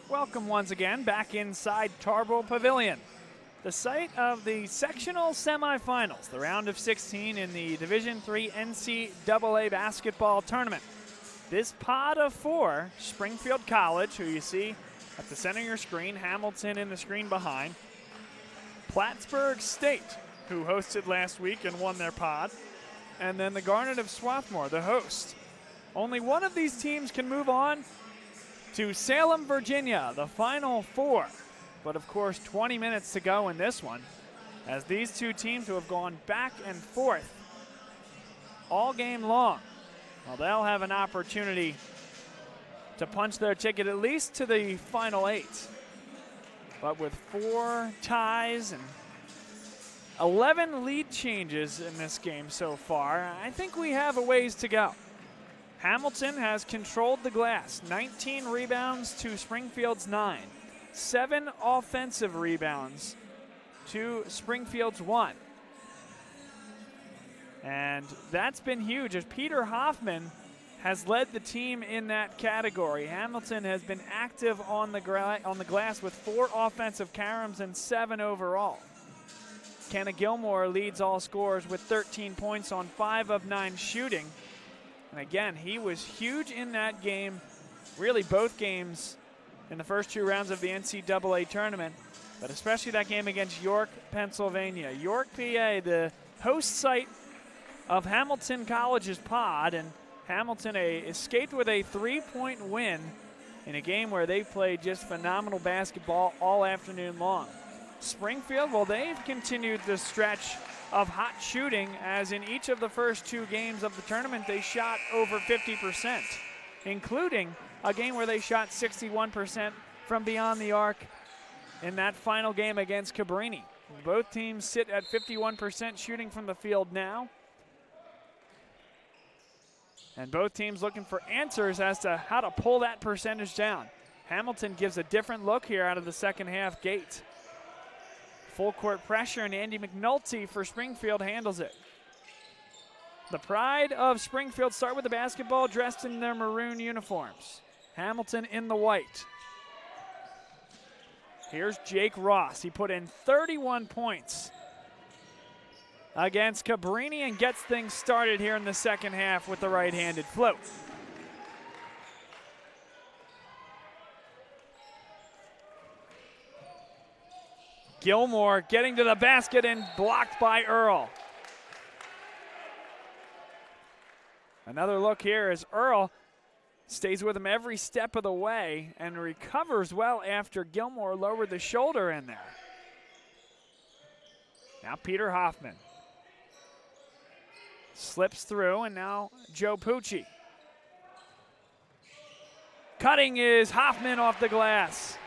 Welcome once again back inside Tarboro Pavilion, the site of the sectional semifinals, the round of 16 in the Division III NCAA basketball tournament. This pod of 4, Springfield College, who you see at the center of your screen, Hamilton in the screen behind, Plattsburgh State, who hosted last week and won their pod, and then the Garnet of Swarthmore, the host. Only one of these teams can move on to Salem, Virginia, the Final Four. But of course, 20 minutes to go in this one, as these two teams who have gone back and forth all game long, well, they'll have an opportunity to punch their ticket at least to the Final 8. But with 4 ties and 11 lead changes in this game so far, I think we have a ways to go. Hamilton has controlled the glass, 19 rebounds to Springfield's 9, 7 offensive rebounds to Springfield's 1. And that's been huge as Peter Hoffman has led the team in that category. Hamilton has been active on the glass with 4 offensive caroms and 7 overall. Kenna Gilmore leads all scorers with 13 points on 5 of 9 shooting. And again, he was huge in that game, really both games in the first 2 rounds of the NCAA tournament, but especially that game against York, Pennsylvania. York, PA, the host site of Hamilton College's pod, and Hamilton escaped with a 3-point win in a game where they played just phenomenal basketball all afternoon long. Springfield, well, they've continued the stretch of hot shooting, as in each of the first 2 games of the tournament they shot over 50%, including a game where they shot 61% from beyond the arc in that final game against Cabrini. Both teams sit at 51% shooting from the field now, and both teams looking for answers as to how to pull that percentage down. Hamilton gives a different look here out of the second half gate. Full court pressure, and Andy McNulty for Springfield handles it. The pride of Springfield start with the basketball dressed in their maroon uniforms. Hamilton in the white. Here's Jake Ross. He put in 31 points against Cabrini and gets things started here in the second half with the right-handed float. Gilmore getting to the basket and blocked by Earl. Another look here as Earl stays with him every step of the way and recovers well after Gilmore lowered the shoulder in there. Now Peter Hoffman slips through, and now Joe Pucci. Cutting is Hoffman off the glass.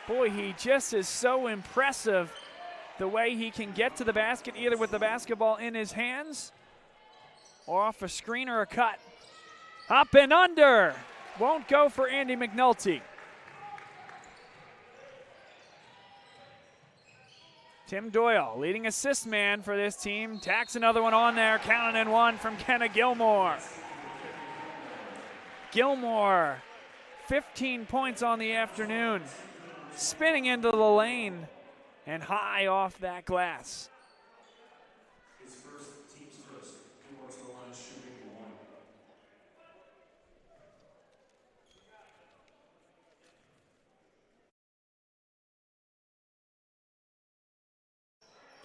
Boy, he just is so impressive the way he can get to the basket either with the basketball in his hands or off a screen or a cut. Up and under. Won't go for Andy McNulty. Tim Doyle, leading assist man for this team, tacks another one on there, counting in one from Kenna Gilmore. Gilmore, 15 points on the afternoon. Spinning into the lane and high off that glass. His first, team's first. Gilmore's the line shooting 1.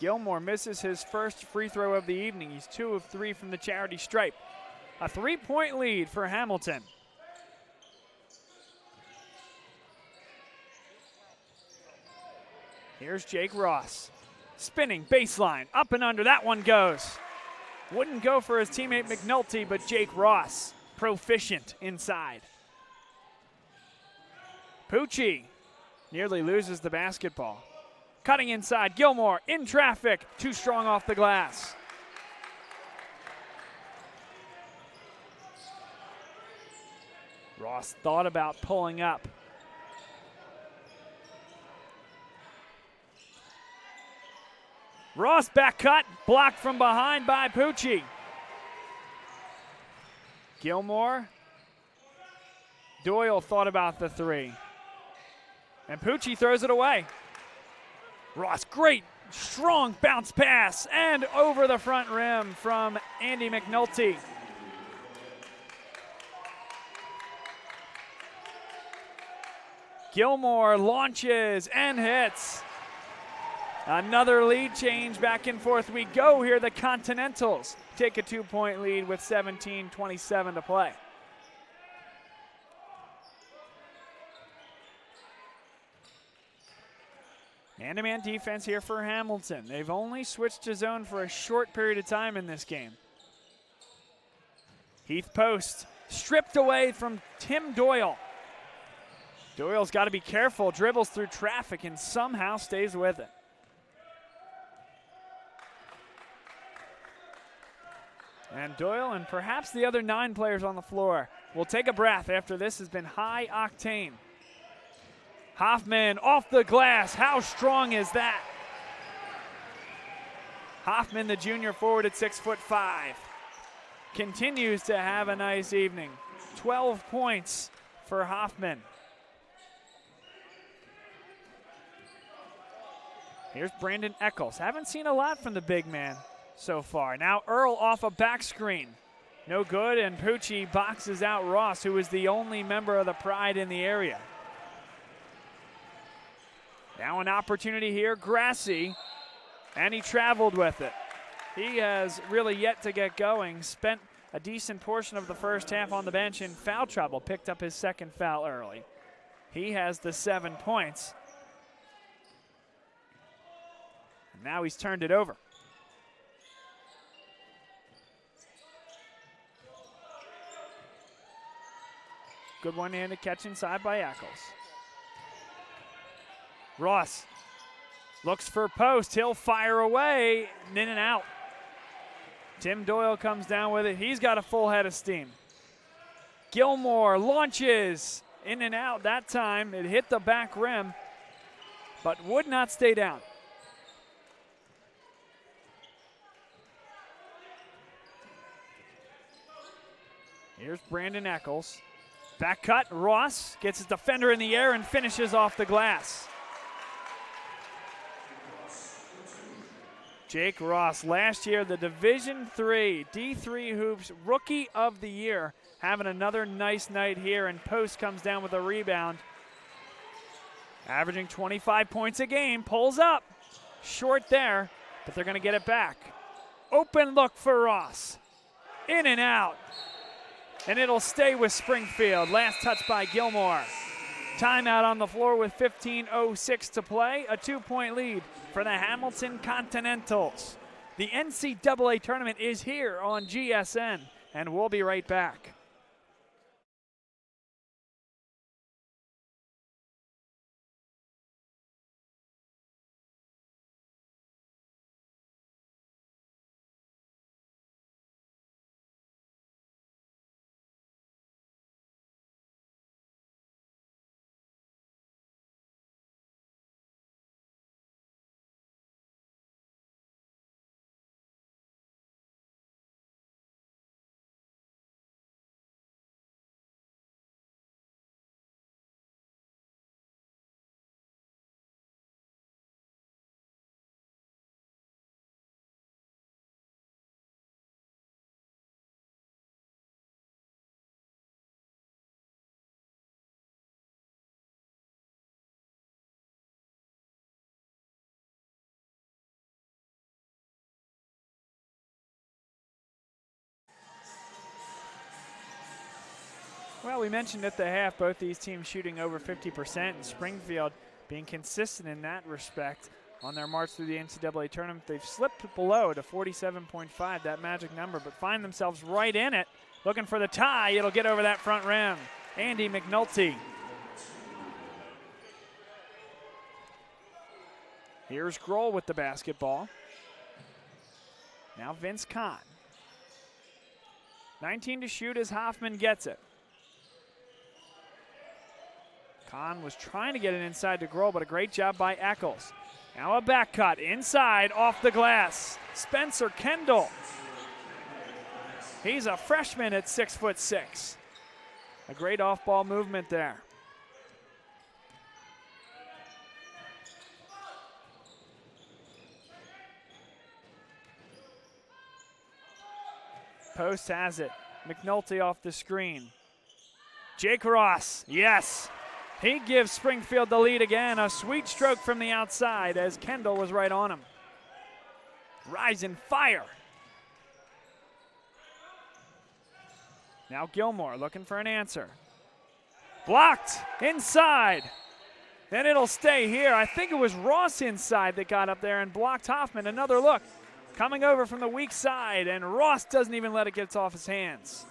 Gilmore misses his first free throw of the evening. He's 2 of 3 from the charity stripe. A 3-point lead for Hamilton. Here's Jake Ross. Spinning baseline, up and under, that one goes. Wouldn't go for his teammate McNulty, but Jake Ross, proficient inside. Pucci nearly loses the basketball. Cutting inside, Gilmore in traffic, too strong off the glass. Ross thought about pulling up. Ross back cut, blocked from behind by Pucci. Gilmore. Doyle thought about the three. And Pucci throws it away. Ross, great, strong bounce pass, and over the front rim from Andy McNulty. Gilmore launches and hits. Another lead change, back and forth we go here. The Continentals take a 2-point lead with 17:27 to play. Man-to-man defense here for Hamilton. They've only switched to zone for a short period of time in this game. Heath Post stripped away from Tim Doyle. Doyle's got to be careful, dribbles through traffic and somehow stays with it. And Doyle and perhaps the other 9 players on the floor will take a breath after this has been high octane. Hoffman off the glass. How strong is that? Hoffman, the junior forward at 6'5", continues to have a nice evening. 12 points for Hoffman. Here's Brandon Eccles. Haven't seen a lot from the big man so far. Now Earl off a back screen. No good, and Pucci boxes out Ross, who is the only member of the Pride in the area. Now an opportunity here, Grassi, and he traveled with it. He has really yet to get going, spent a decent portion of the first half on the bench in foul trouble, picked up his second foul early. He has the 7 points. And now he's turned it over. Good one-handed catch inside by Eccles. Ross looks for post. He'll fire away, in and out. Tim Doyle comes down with it. He's got a full head of steam. Gilmore launches, in and out that time. It hit the back rim, but would not stay down. Here's Brandon Eccles. Back cut, Ross gets his defender in the air and finishes off the glass. Jake Ross, last year the Division III D3 Hoops Rookie of the Year, having another nice night here, and Post comes down with a rebound. Averaging 25 points a game, pulls up. Short there, but they're gonna get it back. Open look for Ross. In and out. And it'll stay with Springfield. Last touch by Gilmore. Timeout on the floor with 15:06 to play. A 2-point lead for the Hamilton Continentals. The NCAA tournament is here on GSN, and we'll be right back. Well, we mentioned at the half both these teams shooting over 50%, and Springfield being consistent in that respect on their march through the NCAA tournament. They've slipped below to 47.5, that magic number, but find themselves right in it, looking for the tie. It'll get over that front rim. Andy McNulty. Here's Grohl with the basketball. Now Vince Kahn. 19 to shoot as Hoffman gets it. Kahn was trying to get it inside to Grohl, but a great job by Eccles. Now a back cut inside off the glass. Spencer Kendall. He's a freshman at 6'6". A great off-ball movement there. Post has it. McNulty off the screen. Jake Ross, yes. He gives Springfield the lead again. A sweet stroke from the outside as Kendall was right on him. Rising fire. Now Gilmore looking for an answer. Blocked inside. And it'll stay here. I think it was Ross inside that got up there and blocked Hoffman. Another look coming over from the weak side, and Ross doesn't even let it get off his hands.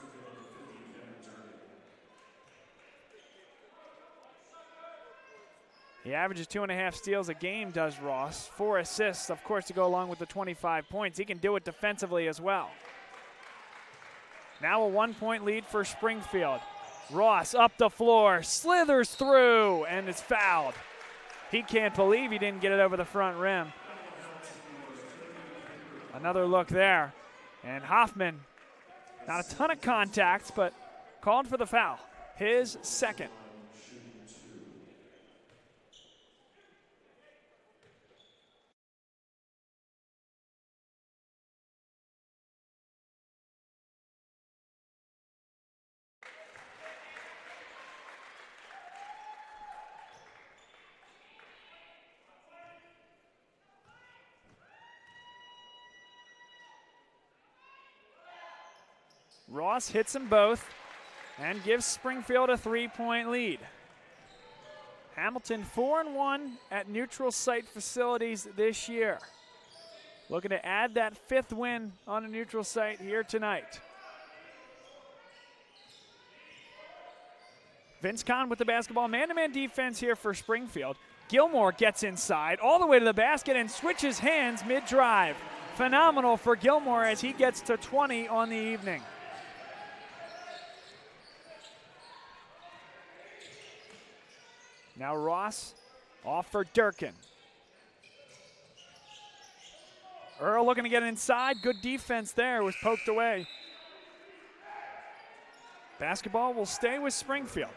He averages 2.5 steals a game, does Ross. 4 assists, of course, to go along with the 25 points. He can do it defensively as well. Now a 1-point lead for Springfield. Ross up the floor, slithers through, and is fouled. He can't believe he didn't get it over the front rim. Another look there. And Hoffman, not a ton of contacts, but called for the foul. His second. Ross hits them both and gives Springfield a 3-point lead. Hamilton 4-1 at neutral site facilities this year. Looking to add that 5th win on a neutral site here tonight. Vince Kahn with the basketball. Man-to-man defense here for Springfield. Gilmore gets inside all the way to the basket and switches hands mid-drive. Phenomenal for Gilmore as he gets to 20 on the evening. Now Ross off for Durkin. Earl looking to get inside. Good defense there, was poked away. Basketball will stay with Springfield.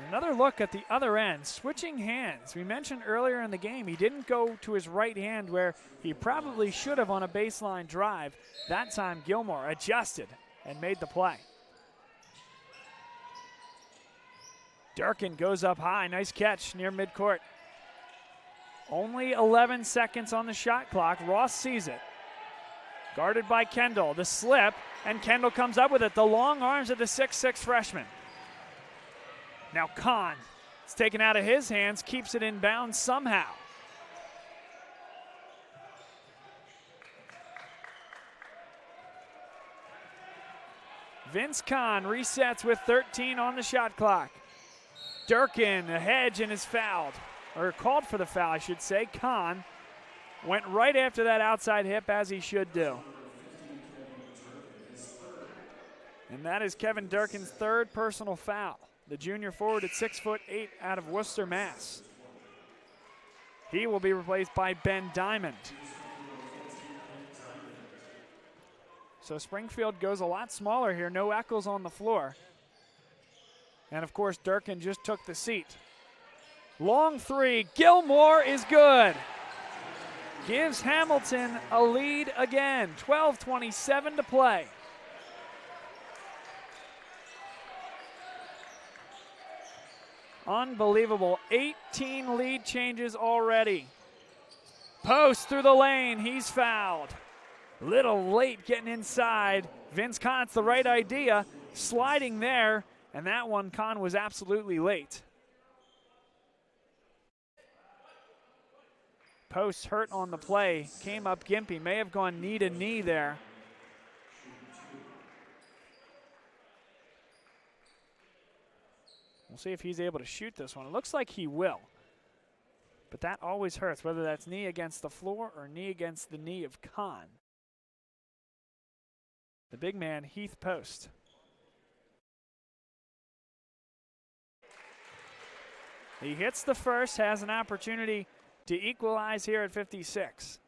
Another look at the other end, switching hands. We mentioned earlier in the game he didn't go to his right hand where he probably should have on a baseline drive. That time Gilmore adjusted and made the play. Durkin goes up high. Nice catch near midcourt. Only 11 seconds on the shot clock. Ross sees it. Guarded by Kendall. The slip, and Kendall comes up with it. The long arms of the 6'6" freshman. Now Kahn. It's taken out of his hands. Keeps it in bounds somehow. Vince Kahn resets with 13 on the shot clock. Durkin, a hedge, and is fouled, or called for the foul, I should say. Kahn went right after that outside hip, as he should do. And that is Kevin Durkin's 3rd personal foul. The junior forward at 6'8" out of Worcester, Mass. He will be replaced by Ben Diamond. So Springfield goes a lot smaller here. No Eccles on the floor. And, of course, Durkin just took the seat. Long 3. Gilmore is good. Gives Hamilton a lead again. 12:27 to play. Unbelievable. 18 lead changes already. Post through the lane. He's fouled. Little late getting inside. Vince Kahn, it's the right idea. Sliding there. And that one, Kahn was absolutely late. Post hurt on the play, came up gimpy, may have gone knee to knee there. We'll see if he's able to shoot this one. It looks like he will. But that always hurts, whether that's knee against the floor or knee against the knee of Kahn. The big man, Heath Post. He hits the first, has an opportunity to equalize here at 56.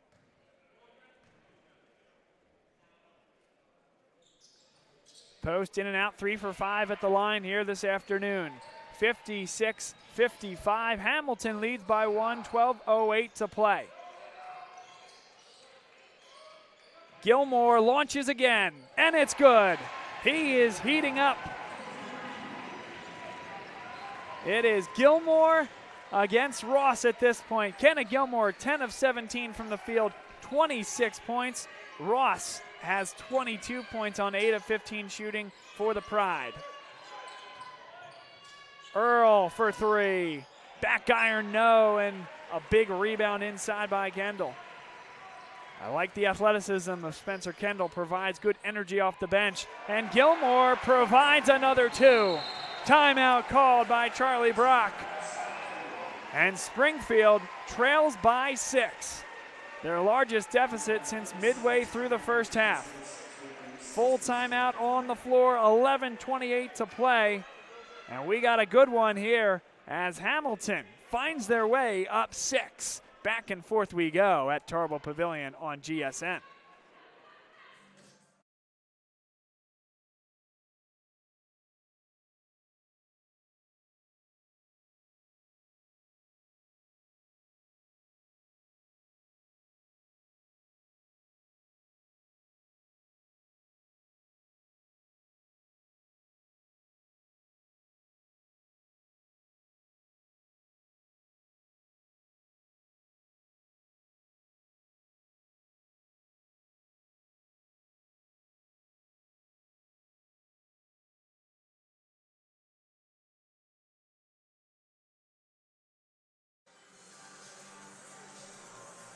Post in and out, 3 for 5 at the line here this afternoon. 56-55. Hamilton leads by 1, 12:08 to play. Gilmore launches again, and it's good. He is heating up. It is Gilmore against Ross at this point. Kenna Gilmore, 10 of 17 from the field, 26 points. Ross has 22 points on 8 of 15 shooting for the Pride. Earl for 3. Back iron, no, and a big rebound inside by Kendall. I like the athleticism of Spencer Kendall, provides good energy off the bench. And Gilmore provides another 2. Timeout called by Charlie Brock. And Springfield trails by 6. Their largest deficit since midway through the first half. Full timeout on the floor, 11:28 to play. And we got a good one here as Hamilton finds their way up 6. Back and forth we go at Tarbell Pavilion on GSN.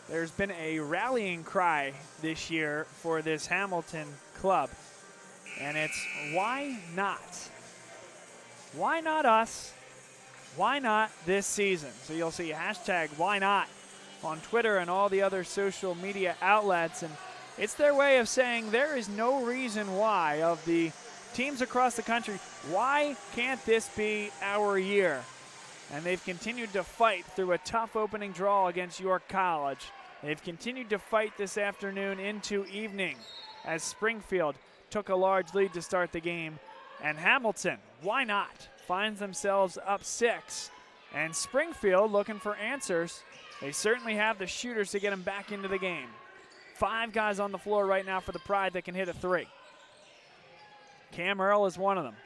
There's been a rallying cry this year for this Hamilton club, and it's why not? Why not us? Why not this season? So you'll see hashtag why not on Twitter and all the other social media outlets, and it's their way of saying there is no reason why of the teams across the country, why can't this be our year? And they've continued to fight through a tough opening draw against York College. They've continued to fight this afternoon into evening as Springfield took a large lead to start the game. And Hamilton, why not, finds themselves up 6. And Springfield looking for answers. They certainly have the shooters to get them back into the game. 5 guys on the floor right now for the Pride that can hit a 3. Cam Earl is one of them.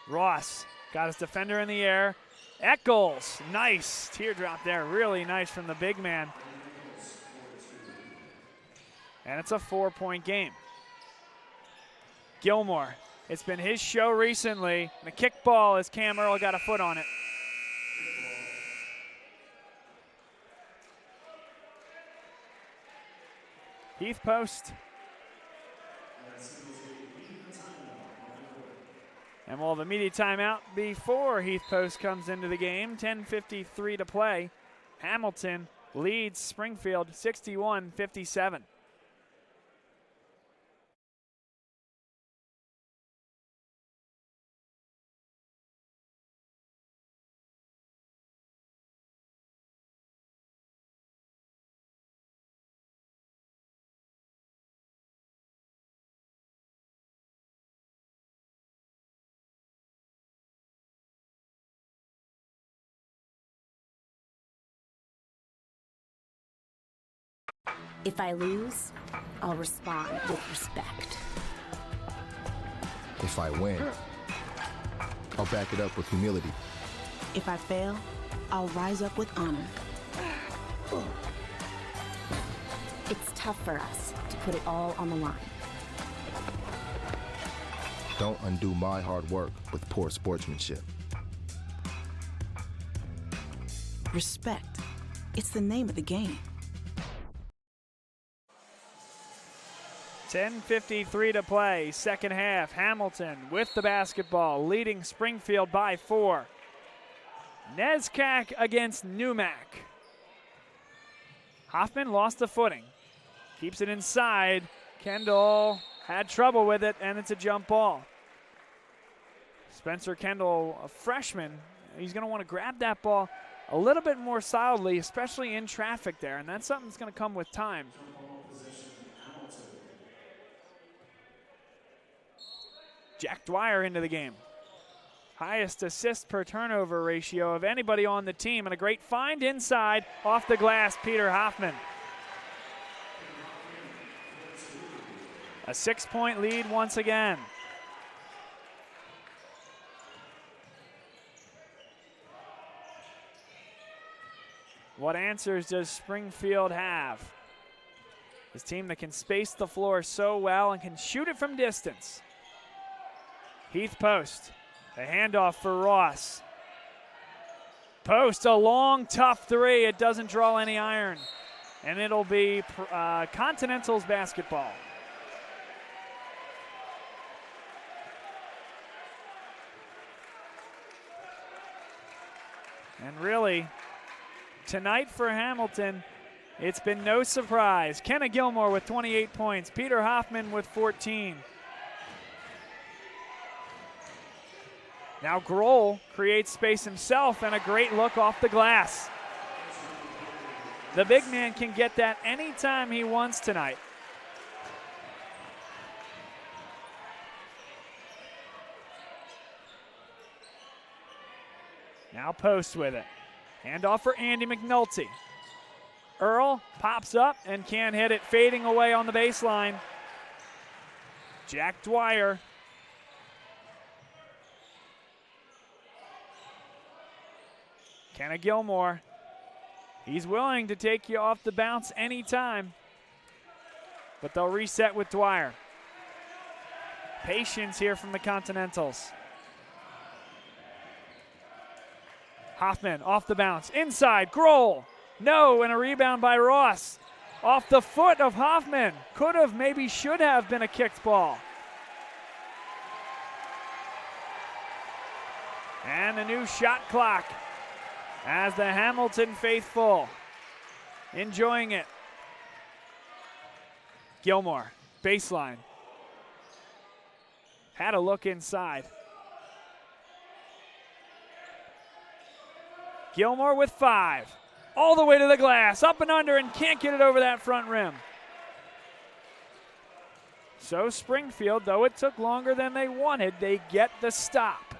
Ross got his defender in the air. Eccles, nice teardrop there, really nice from the big man. And it's a 4-point game. Gilmore, it's been his show recently. The kick ball as Cam Earl got a foot on it. Heath Post. And we'll have immediate timeout before Heath Post comes into the game. 10:53 to play. Hamilton leads Springfield 61-57. If I lose, I'll respond with respect. If I win, I'll back it up with humility. If I fail, I'll rise up with honor. It's tough for us to put it all on the line. Don't undo my hard work with poor sportsmanship. respect. It's the name of the game. 10:53 to play, second half. Hamilton with the basketball, leading Springfield by 4. NESCAC against Newmac. Hoffman lost the footing. Keeps it inside. Kendall had trouble with it, and it's a jump ball. Spencer Kendall, a freshman, he's going to want to grab that ball a little bit more solidly, especially in traffic there, and that's something that's going to come with time. Jack Dwyer into the game. Highest assist per turnover ratio of anybody on the team, and a great find inside off the glass, Peter Hoffman. A 6-point lead once again. What answers does Springfield have? This team that can space the floor so well and can shoot it from distance. Heath Post, a handoff for Ross. Post, a long, tough three. It doesn't draw any iron. And it'll be Continental's basketball. And really, tonight for Hamilton, it's been no surprise. Kenna Gilmore with 28 points. Peter Hoffman with 14. Now Grohl creates space himself, and a great look off the glass. The big man can get that anytime he wants tonight. Now Post with it. Handoff for Andy McNulty. Earl pops up and can't hit it, fading away on the baseline. Jack Dwyer. Kenna Gilmore. He's willing to take you off the bounce anytime, but they'll reset with Dwyer. Patience here from the Continentals. Hoffman off the bounce, inside, Grohl. No, and a rebound by Ross. Off the foot of Hoffman. Could have, maybe should have been a kicked ball. And a new shot clock as the Hamilton faithful enjoying it. Gilmore, baseline. Had a look inside. Gilmore with 5. All the way to the glass, up and under, and can't get it over that front rim. So Springfield, though it took longer than they wanted, they get the stop.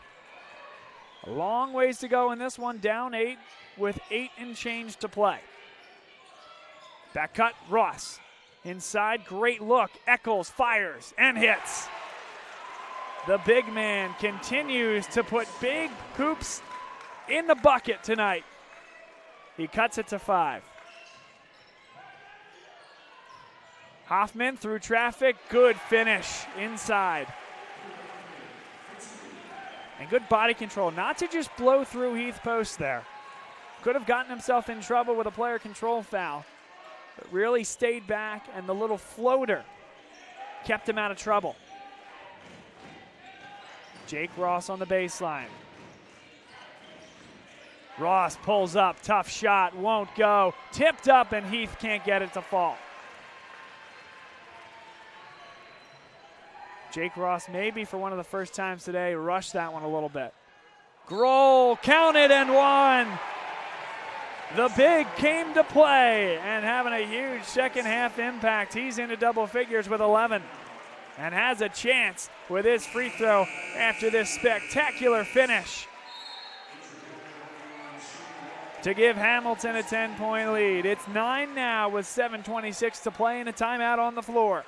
A long ways to go in this one, down 8 with 8 and change to play. Back cut, Ross. Inside, great look. Eccles fires and hits. The big man continues to put big hoops in the bucket tonight. He cuts it to 5. Hoffman through traffic, good finish inside. And good body control, not to just blow through Heath Post there. Could have gotten himself in trouble with a player control foul, but really stayed back, and the little floater kept him out of trouble. Jake Ross on the baseline. Ross pulls up, tough shot, won't go. Tipped up, and Heath can't get it to fall. Jake Ross, maybe for one of the first times today, rushed that one a little bit. Grohl counted and won. The big came to play and having a huge second half impact. He's into double figures with 11 and has a chance with his free throw after this spectacular finish to give Hamilton a 10-point lead. It's 9 now with 7:26 to play and a timeout on the floor.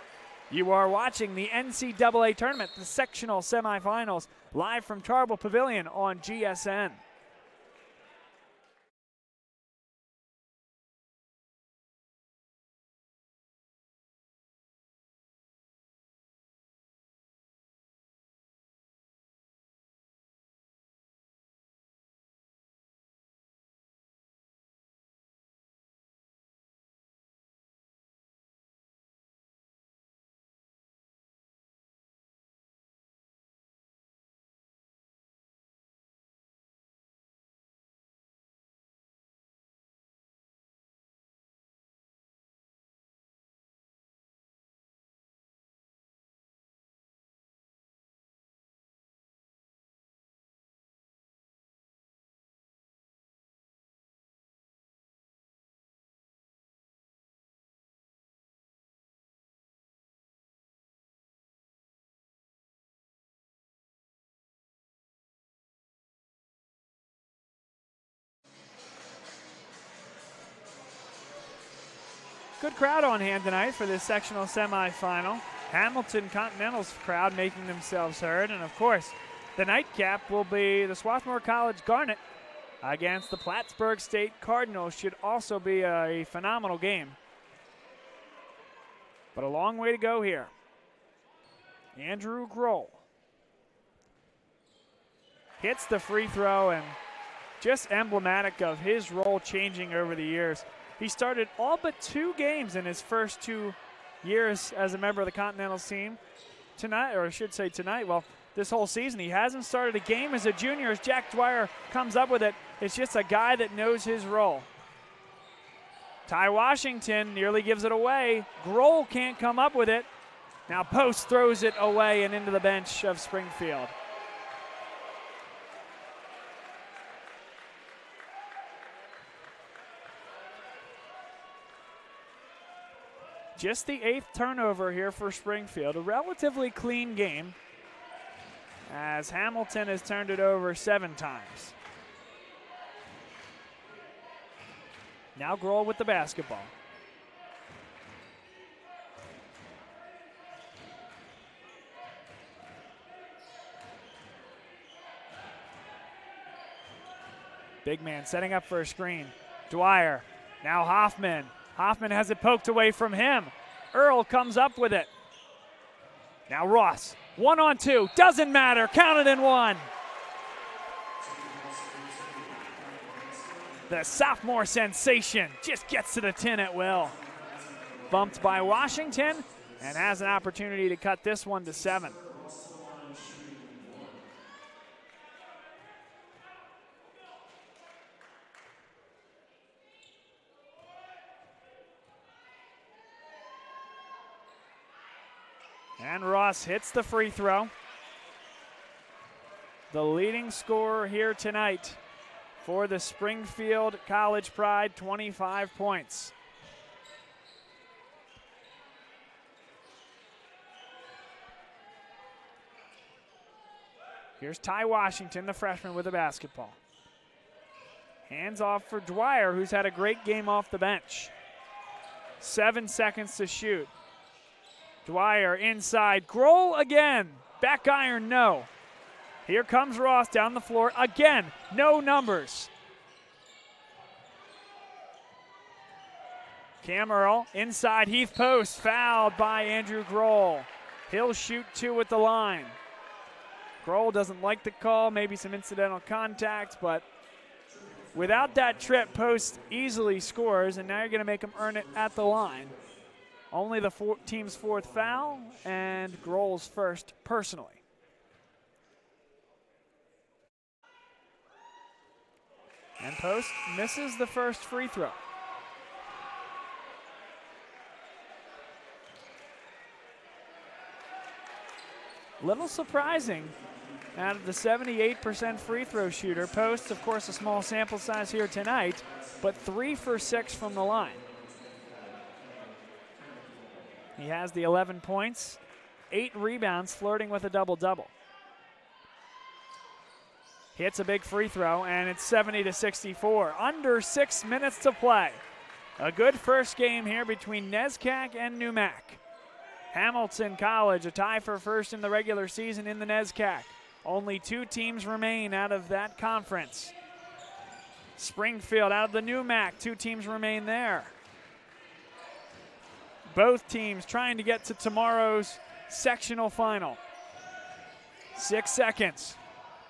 You are watching the NCAA tournament, the sectional semifinals, live from Tarbell Pavilion on GSN. Good crowd on hand tonight for this sectional semifinal. Hamilton Continental's crowd making themselves heard. And, of course, the nightcap will be the Swarthmore College Garnet against the Plattsburgh State Cardinals. Should also be a phenomenal game. But a long way to go here. Andrew Grohl hits the free throw, and just emblematic of his role changing over the years. He started all but 2 games in his first 2 years as a member of the Continentals team. Tonight, or I should say tonight, well, this whole season, he hasn't started a game as a junior as Jack Dwyer comes up with it. It's just a guy that knows his role. Ty Washington nearly gives it away. Grohl can't come up with it. Now Post throws it away and into the bench of Springfield. Just the 8th turnover here for Springfield. A relatively clean game, as Hamilton has turned it over 7 times. Now Grohl with the basketball. Big man setting up for a screen. Dwyer, now Hoffman. Hoffman has it poked away from him. Earl comes up with it. Now Ross, 1-on-2, doesn't matter, counted in 1. The sophomore sensation just gets to the 10 at will. Bumped by Washington and has an opportunity to cut this one to 7. And Ross hits the free throw. The leading scorer here tonight for the Springfield College Pride, 25 points. Here's Ty Washington, the freshman, with the basketball. Hands off for Dwyer, who's had a great game off the bench. 7 seconds to shoot. Dwyer inside. Grohl again. Back iron, no. Here comes Ross down the floor again. No numbers. Cam Earl inside Heath Post. Fouled by Andrew Grohl. He'll shoot 2 at the line. Grohl doesn't like the call. Maybe some incidental contact, but without that trip, Post easily scores, and now you're going to make him earn it at the line. Only the team's 4th foul, and Grohl's first personally. And Post misses the first free throw. Little surprising. Out of the 78% free throw shooter, Post, of course, a small sample size here tonight, but 3 for 6 from the line. He has the 11 points, 8 rebounds, flirting with a double-double. Hits a big free throw, and it's 70-64. Under 6 minutes to play. A good first game here between NESCAC and NUMAC. Hamilton College, a tie for first in the regular season in the NESCAC. Only 2 teams remain out of that conference. Springfield out of the NUMAC, 2 teams remain there. Both teams trying to get to tomorrow's sectional final. 6 seconds.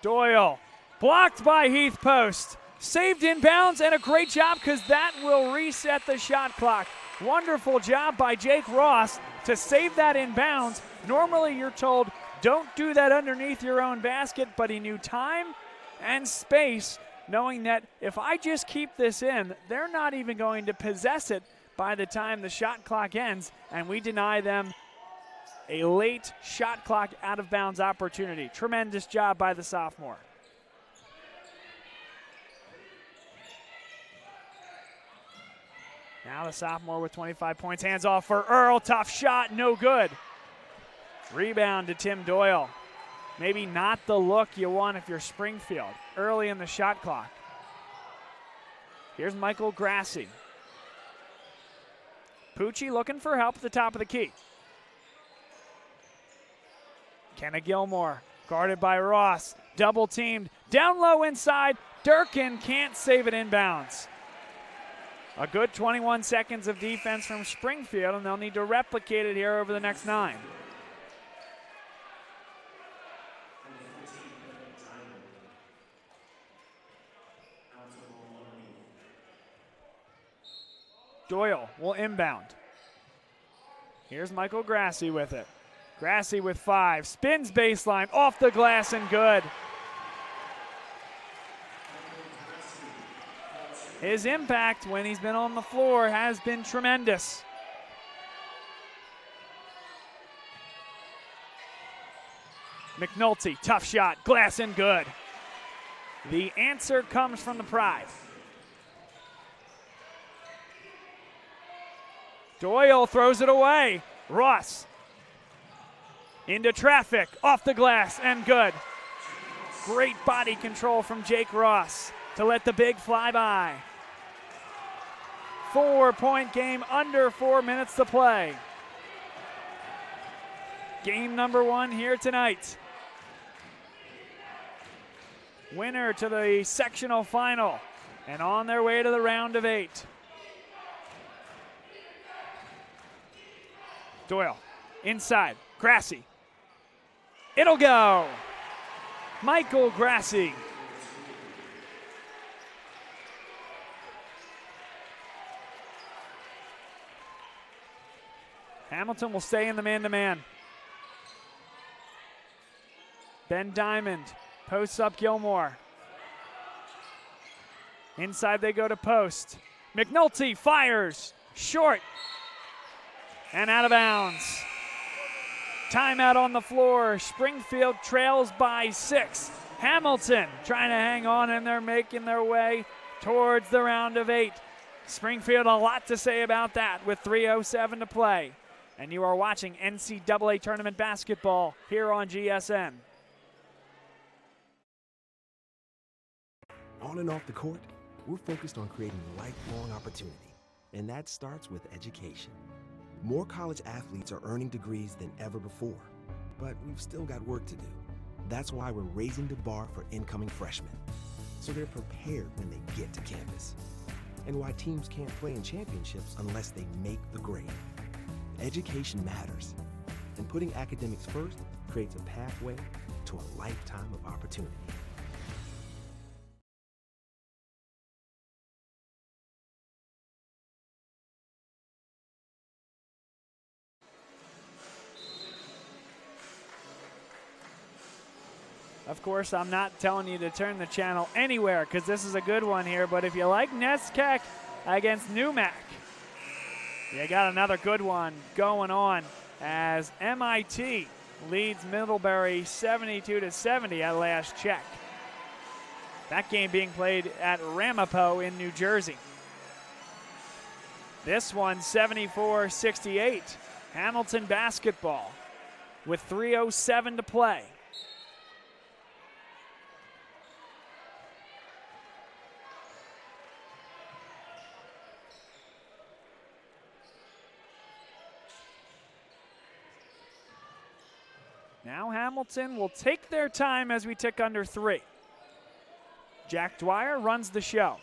Doyle blocked by Heath Post. Saved in bounds, and a great job because that will reset the shot clock. Wonderful job by Jake Ross to save that in bounds. Normally you're told don't do that underneath your own basket, but he knew time and space, knowing that if I just keep this in, they're not even going to possess it by the time the shot clock ends, and we deny them a late shot clock out of bounds opportunity. Tremendous job by the sophomore. Now the sophomore with 25 points. Hands off for Earl. Tough shot, no good. Rebound to Tim Doyle. Maybe not the look you want if you're Springfield. Early in the shot clock. Here's Michael Grassi. Pucci looking for help at the top of the key. Kenna Gilmore guarded by Ross. Double teamed. Down low inside. Durkin can't save it inbounds. A good 21 seconds of defense from Springfield, and they'll need to replicate it here over the next 9. Doyle will inbound. Here's Michael Grassi with it. Grassi with 5. Spins baseline, off the glass and good. His impact when he's been on the floor has been tremendous. McNulty, tough shot, glass and good. The answer comes from the Pride. Doyle throws it away. Ross into traffic, off the glass and good. Great body control from Jake Ross to let the big fly by. 4-point game, under 4 minutes to play. Game number 1 here tonight. Winner to the sectional final and on their way to the round of 8. Doyle inside, Grassi. It'll go. Michael Grassi. Hamilton will stay in the man-to-man. Ben Diamond posts up Gilmore. Inside they go to post. McNulty fires, short, and out of bounds. Timeout on the floor. Springfield trails by 6. Hamilton trying to hang on, and they're making their way towards the round of 8. Springfield, a lot to say about that with 3:07 to play. And you are watching NCAA tournament basketball here on GSN. On and off the court, we're focused on creating lifelong opportunity, and that starts with education. More college athletes are earning degrees than ever before, but we've still got work to do. That's why we're raising the bar for incoming freshmen, so they're prepared when they get to campus. And why teams can't play in championships unless they make the grade. Education matters, and putting academics first creates a pathway to a lifetime of opportunity. Of course, I'm not telling you to turn the channel anywhere because this is a good one here, but if you like Neskek against Newmac, you got another good one going on as MIT leads Middlebury 72-70 at last check. That game being played at Ramapo in New Jersey. This one 74-68. Hamilton basketball with 3:07 to play. Now Hamilton will take their time as we tick under 3. Jack Dwyer runs the show.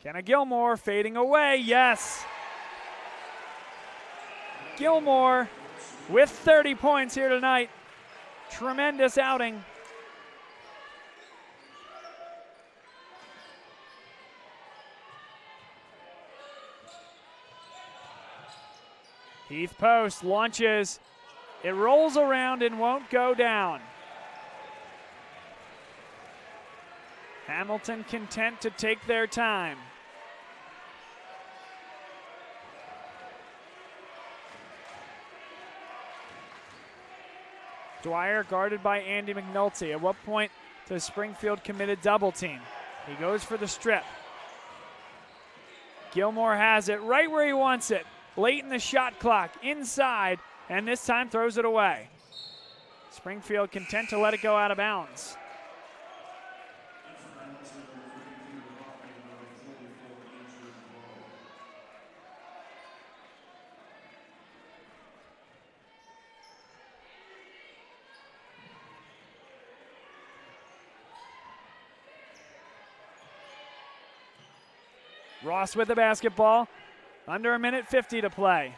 Kenna Gilmore fading away, yes. Gilmore with 30 points here tonight. Tremendous outing. Heath Post launches. It rolls around and won't go down. Hamilton content to take their time. Dwyer guarded by Andy McNulty. At what point does Springfield commit a double team? He goes for the strip. Gilmore has it right where he wants it. Late in the shot clock, inside, and this time throws it away. Springfield content to let it go out of bounds. Ross with the basketball. Under a minute 50 to play.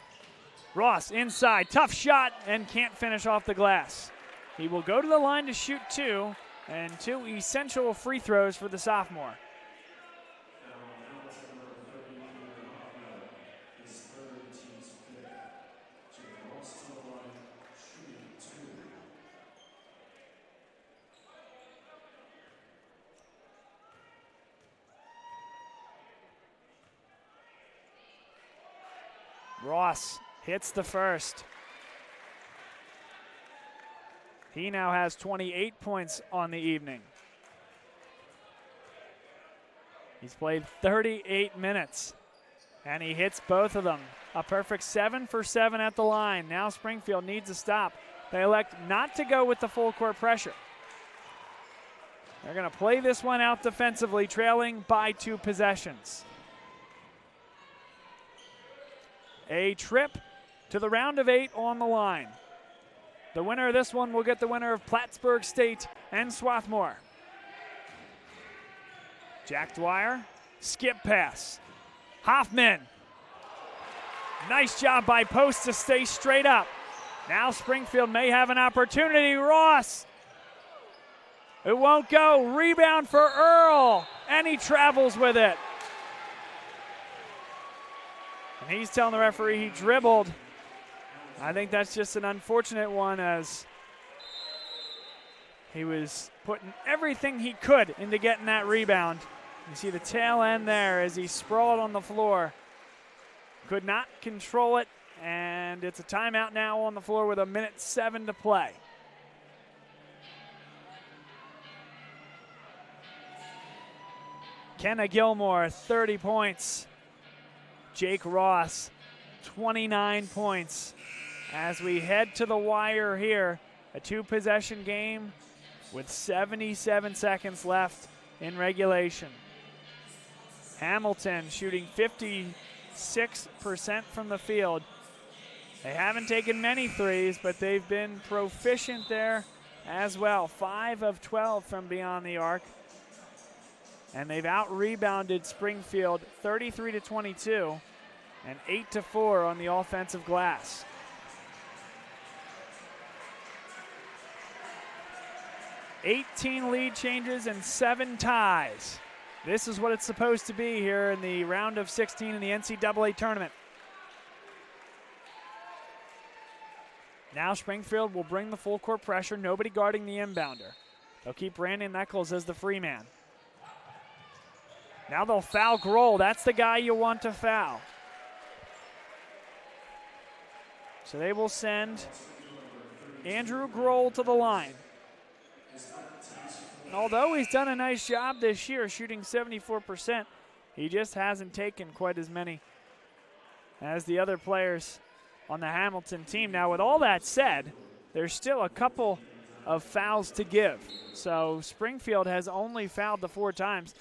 Ross inside, tough shot, and can't finish off the glass. He will go to the line to shoot 2, and 2 essential free throws for the sophomore. Ross hits the first. He now has 28 points on the evening. He's played 38 minutes, and he hits both of them. A perfect 7 for 7 at the line. Now Springfield needs a stop. They elect not to go with the full court pressure. They're going to play this one out defensively, trailing by 2 possessions. A trip to the round of 8 on the line. The winner of this one will get the winner of Plattsburgh State and Swarthmore. Jack Dwyer, skip pass. Hoffman. Nice job by Post to stay straight up. Now Springfield may have an opportunity. Ross. It won't go. Rebound for Earl. And he travels with it. And he's telling the referee he dribbled. I think that's just an unfortunate one, as he was putting everything he could into getting that rebound. You see the tail end there as he sprawled on the floor. Could not control it, and it's a timeout now on the floor with 1:07 to play. Kenna Gilmore, 30 points. Jake Ross, 29 points. As we head to the wire here, a 2-possession game with 77 seconds left in regulation. Hamilton shooting 56% from the field. They haven't taken many threes, but they've been proficient there as well. 5 of 12 from beyond the arc. And they've out-rebounded Springfield 33-22 and 8-4 on the offensive glass. $18 lead changes and 7 ties. This is what it's supposed to be here in the round of 16 in the NCAA tournament. Now Springfield will bring the full court pressure, nobody guarding the inbounder. They'll keep Brandon Eccles as the free man. Now they'll foul Grohl. That's the guy you want to foul. So they will send Andrew Grohl to the line. And although he's done a nice job this year shooting 74%, he just hasn't taken quite as many as the other players on the Hamilton team. Now, with all that said, there's still a couple of fouls to give. So Springfield has only fouled the 4 times.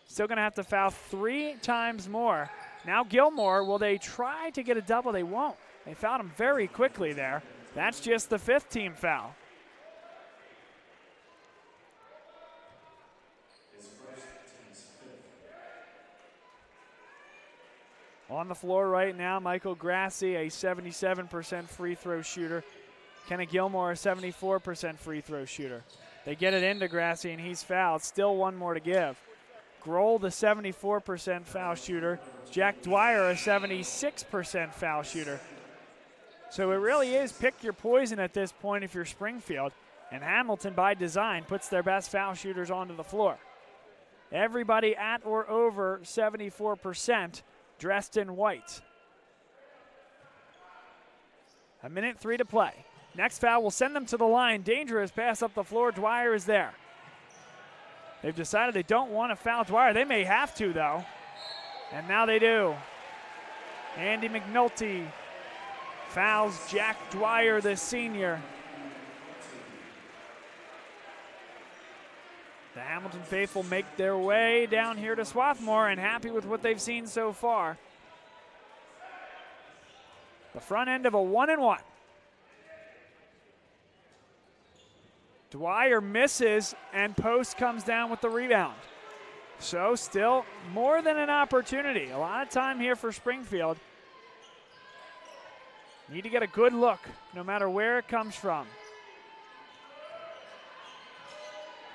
Still going to have to foul 3 times more. Now Gilmore, will they try to get a double? They won't. They fouled him very quickly there. That's just the 5th team foul. On the floor right now, Michael Grassi, a 77% free throw shooter. Kenna Gilmore, a 74% free throw shooter. They get it into Grassi, and he's fouled. Still 1 more to give. Grohl, the 74% foul shooter. Jack Dwyer, a 76% foul shooter. So it really is pick your poison at this point if you're Springfield. And Hamilton, by design, puts their best foul shooters onto the floor. Everybody at or over 74%. Dressed in white. 1:03 to play. Next foul will send them to the line. Dangerous pass up the floor. Dwyer is there. They've decided they don't want to foul Dwyer. They may have to, though. And now they do. Andy McNulty fouls Jack Dwyer, the senior. The Hamilton faithful make their way down here to Swarthmore and happy with what they've seen so far. The front end of a 1-1. Dwyer misses and Post comes down with the rebound. So still more than an opportunity. A lot of time here for Springfield. Need to get a good look no matter where it comes from.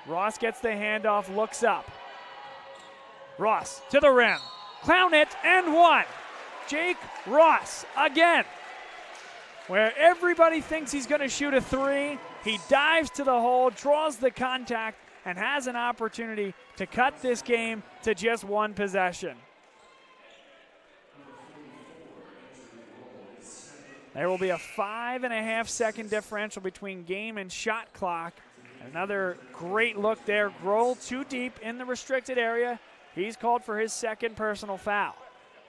Ross gets the handoff, looks up. Ross to the rim. Clown it and one. Jake Ross again. Where everybody thinks he's going to shoot a three, he dives to the hole, draws the contact, and has an opportunity to cut this game to just one possession. There will be a 5.5 second differential between game and shot clock. Another great look there. Grohl too deep in the restricted area. He's called for his second personal foul.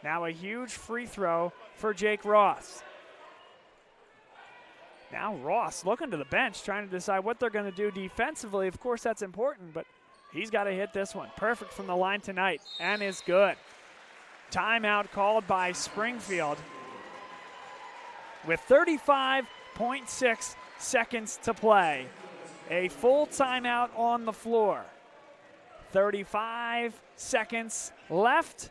Now a huge free throw for Jake Ross. Now Ross looking to the bench, trying to decide what they're going to do defensively. Of course, that's important, but he's got to hit this one. Perfect from the line tonight, and is good. Timeout called by Springfield with 35.6 seconds to play. A full timeout on the floor. 35 seconds left,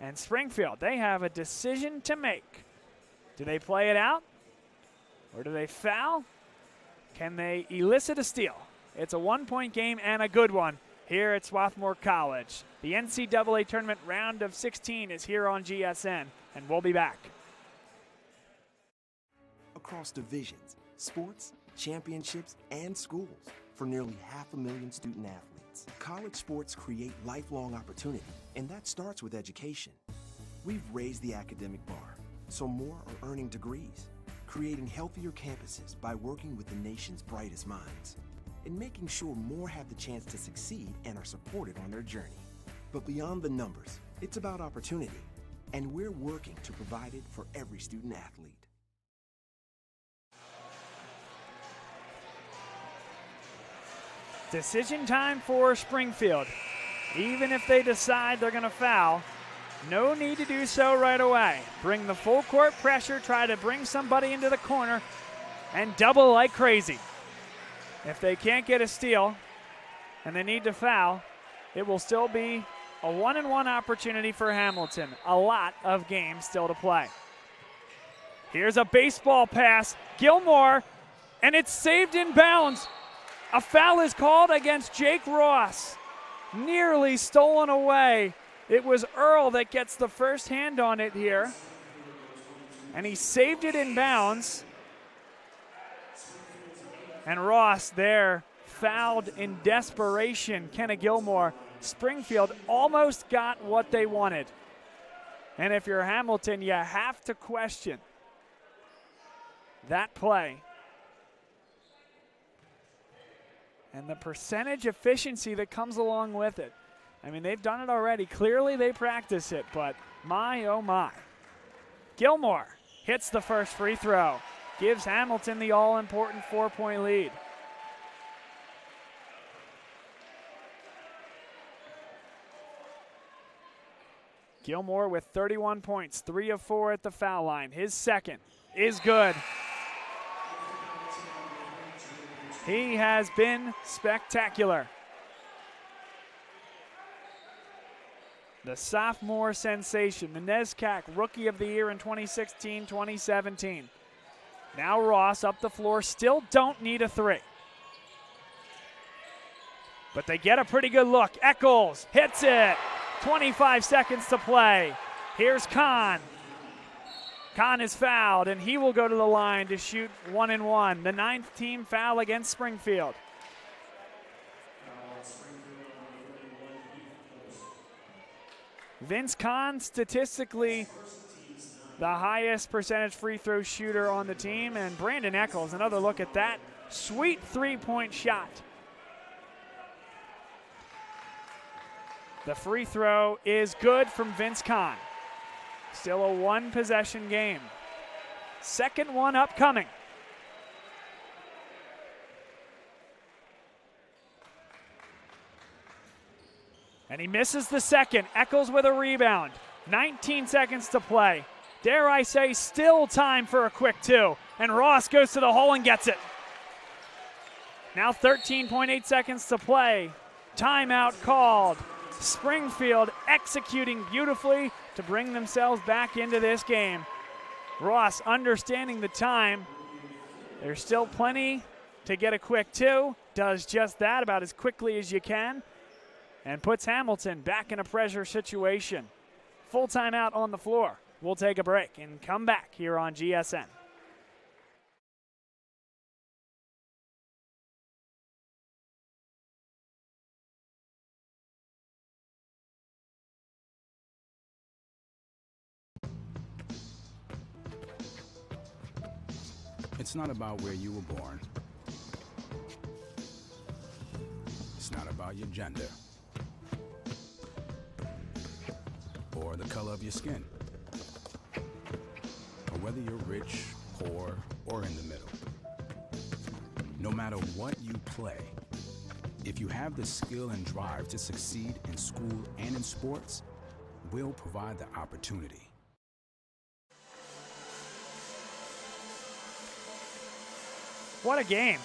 and Springfield, they have a decision to make. Do they play it out? Or do they foul? Can they elicit a steal? It's a one-point game and a good one here at Swarthmore College. The NCAA tournament round of 16 is here on GSN, and we'll be back. Across divisions, sports, championships, and schools for nearly 500,000 student athletes. College sports create lifelong opportunity, and that starts with education. We've raised the academic bar, so more are earning degrees, creating healthier campuses by working with the nation's brightest minds, and making sure more have the chance to succeed and are supported on their journey. But beyond the numbers, it's about opportunity, and we're working to provide it for every student athlete. Decision time for Springfield. Even if they decide they're going to foul, no need to do so right away. Bring the full court pressure, try to bring somebody into the corner, and double like crazy. If they can't get a steal and they need to foul, it will still be a 1-and-1 opportunity for Hamilton. A lot of games still to play. Here's a baseball pass. Gilmore, and it's saved in bounds. A foul is called against Jake Ross. Nearly stolen away. It was Earl that gets the first hand on it here. And he saved it in bounds. And Ross there fouled in desperation. Kenna Gilmore. Springfield almost got what they wanted. And if you're Hamilton, you have to question that play. And the percentage efficiency that comes along with it. I mean, they've done it already. Clearly they practice it, but my, oh my. Gilmore hits the first free throw. Gives Hamilton the all-important 4-point lead. Gilmore with 31 points, 3 of 4 at the foul line. His second is good. He has been spectacular. The sophomore sensation, the NESCAC Rookie of the Year in 2016-2017. Now Ross up the floor, still don't need a three. But they get a pretty good look. Eccles hits it. 25 seconds to play. Here's Kahn. Kahn is fouled, and he will go to the line to shoot 1-and-1. The 9th team foul against Springfield. Vince Kahn, statistically the highest percentage free throw shooter on the team, and Brandon Eccles, another look at that sweet three-point shot. The free throw is good from Vince Kahn. Still a one-possession game. Second one upcoming. And he misses the second. Eccles with a rebound. 19 seconds to play. Dare I say, still time for a quick two. And Ross goes to the hole and gets it. Now 13.8 seconds to play. Timeout called. Springfield executing beautifully to bring themselves back into this game. Ross understanding the time. There's still plenty to get a quick 2. Does just that about as quickly as you can and puts Hamilton back in a pressure situation. Full timeout on the floor. We'll take a break and come back here on GSN. It's not about where you were born. It's not about your gender or the color of your skin, or whether you're rich, poor, or in the middle. No matter what you play, if you have the skill and drive to succeed in school and in sports, we'll provide the opportunity. What a game.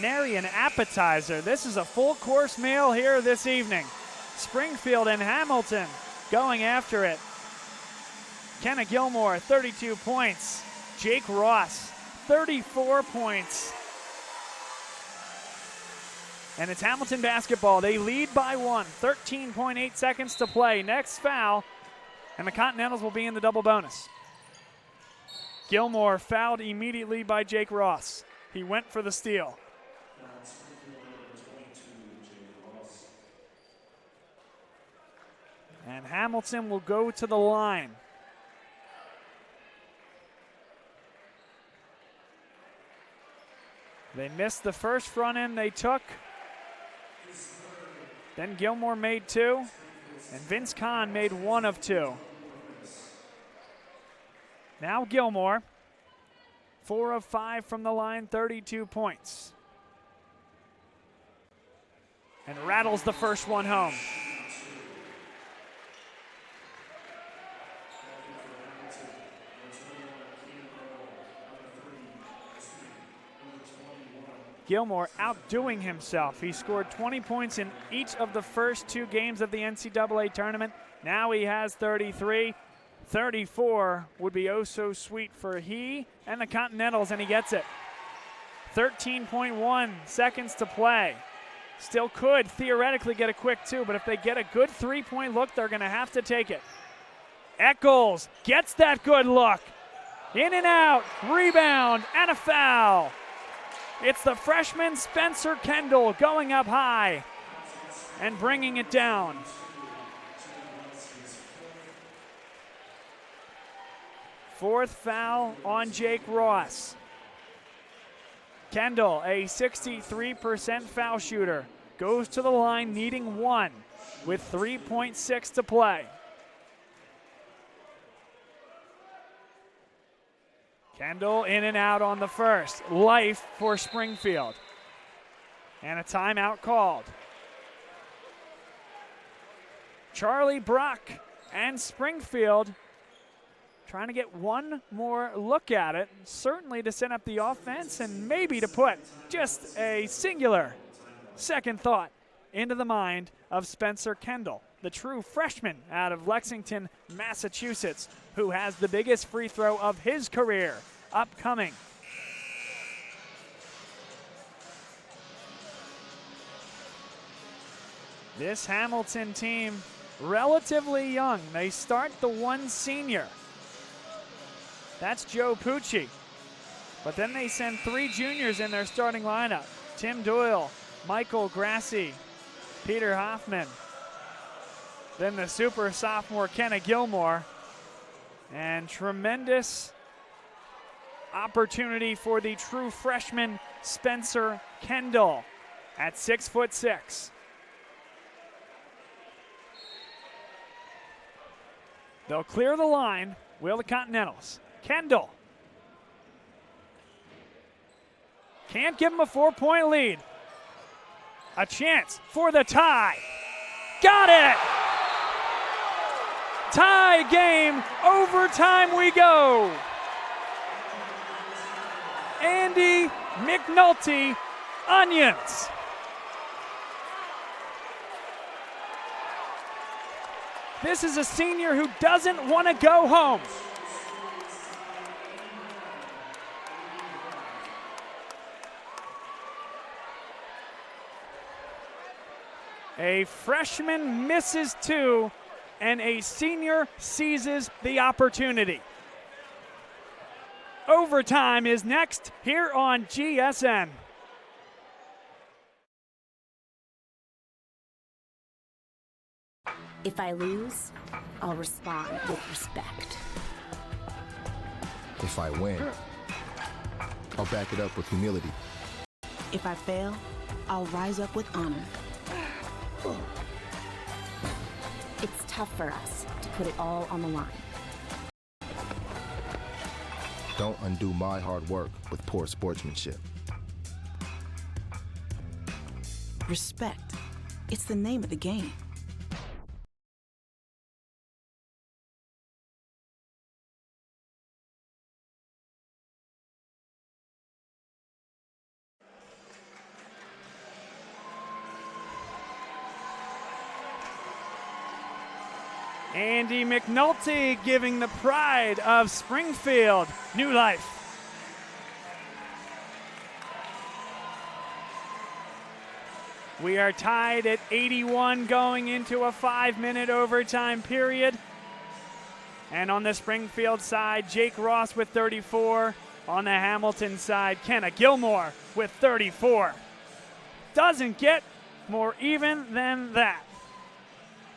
Nary an appetizer. This is a full course meal here this evening. Springfield and Hamilton going after it. Kenna Gilmore, 32 points. Jake Ross, 34 points. And it's Hamilton basketball. They lead by 1, 13.8 seconds to play. Next foul, and the Continentals will be in the double bonus. Gilmore fouled immediately by Jake Ross. He went for the steal. And Hamilton will go to the line. They missed the first front end they took. Then Gilmore made 2, and Vince Kahn made 1 of 2. Now Gilmore, 4 of 5 from the line, 32 points. And rattles the first one home. Gilmore outdoing himself. He scored 20 points in each of the first 2 games of the NCAA tournament. Now he has 33. 34 would be oh so sweet for he and the Continentals, and he gets it. 13.1 seconds to play. Still could theoretically get a quick 2, but if they get a good 3-point look, they're going to have to take it. Eccles gets that good look. In and out, rebound, and a foul. It's the freshman Spencer Kendall going up high and bringing it down. Fourth foul on Jake Ross. Kendall, a 63% foul shooter, goes to the line needing 1 with 3.6 to play. Kendall in and out on the first. Life for Springfield. And a timeout called. Charlie Brock and Springfield trying to get one more look at it, certainly to set up the offense and maybe to put just a singular second thought into the mind of Spencer Kendall, the true freshman out of Lexington, Massachusetts, who has the biggest free throw of his career upcoming. This Hamilton team, relatively young. They start the 1 senior. That's Joe Pucci. But then they send 3 juniors in their starting lineup. Tim Doyle, Michael Grassi, Peter Hoffman. Then the super sophomore Kenna Gilmore. And tremendous opportunity for the true freshman Spencer Kendall at 6'6". They'll clear the line, will the Continentals. Kendall can't give him a 4-point lead. A chance for the tie. Got it! Tie game, overtime we go. Andy McNulty, Onions. This is a senior who doesn't want to go home. A freshman misses two, and a senior seizes the opportunity. Overtime is next here on GSN. If I lose, I'll respond with respect. If I win, I'll back it up with humility. If I fail, I'll rise up with honor. It's tough for us to put it all on the line. Don't undo my hard work with poor sportsmanship. Respect. It's the name of the game. Andy McNulty giving the pride of Springfield new life. We are tied at 81 going into a 5-minute overtime period. And on the Springfield side, Jake Ross with 34. On the Hamilton side, Kenna Gilmore with 34. Doesn't get more even than that.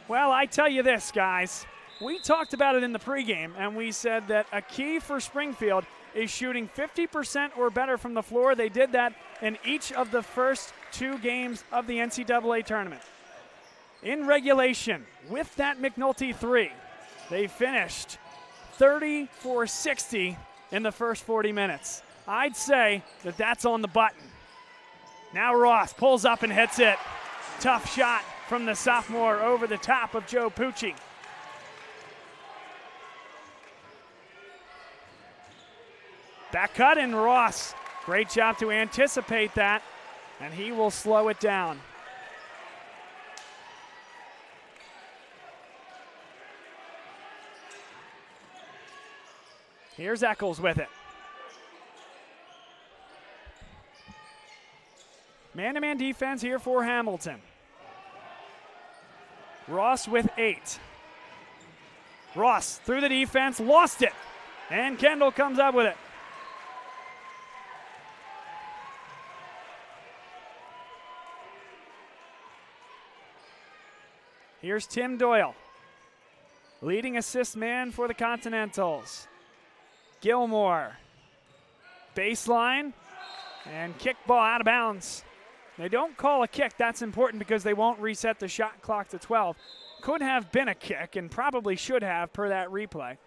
Well, I tell you this, guys. We talked about it in the pregame, and we said that a key for Springfield is shooting 50% or better from the floor. They did that in each of the first 2 games of the NCAA tournament. In regulation, with that McNulty 3, they finished 30 for 60 in the first 40 minutes. I'd say that that's on the button. Now Ross pulls up and hits it. Tough shot from the sophomore over the top of Joe Pucci. Back cut, and Ross, great job to anticipate that, and he will slow it down. Here's Eccles with it. Man-to-man defense here for Hamilton. Ross with 8. Ross through the defense, lost it, and Kendall comes up with it. Here's Tim Doyle, leading assist man for the Continentals. Gilmore, baseline, and kick ball out of bounds. They don't call a kick. That's important because they won't reset the shot clock to 12. Could have been a kick and probably should have per that replay.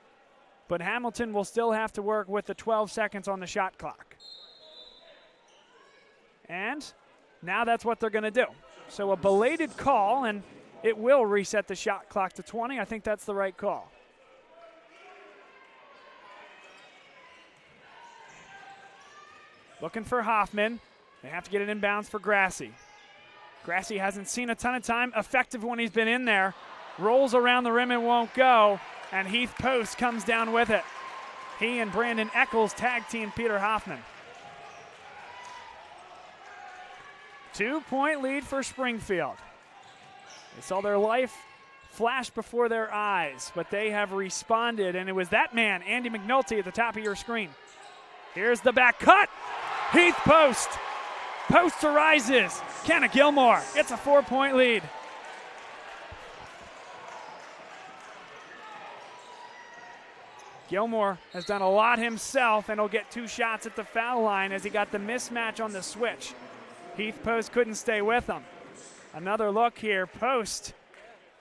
But Hamilton will still have to work with the 12 seconds on the shot clock. And now that's what they're going to do. So a belated call, and it will reset the shot clock to 20. I think that's the right call. Looking for Hoffman. They have to get it inbounds for Grassi. Grassi hasn't seen a ton of time. Effective when he's been in there. Rolls around the rim and won't go. And Heath Post comes down with it. He and Brandon Eccles tag team Peter Hoffman. 2-point lead for Springfield. They saw their life flash before their eyes, but they have responded, and it was that man, Andy McNulty, at the top of your screen. Here's the back cut. Heath Post. Post arises. Kenna Gilmore. It's a 4-point lead. Gilmore has done a lot himself, and he'll get 2 shots at the foul line as he got the mismatch on the switch. Heath Post couldn't stay with him. Another look here. Post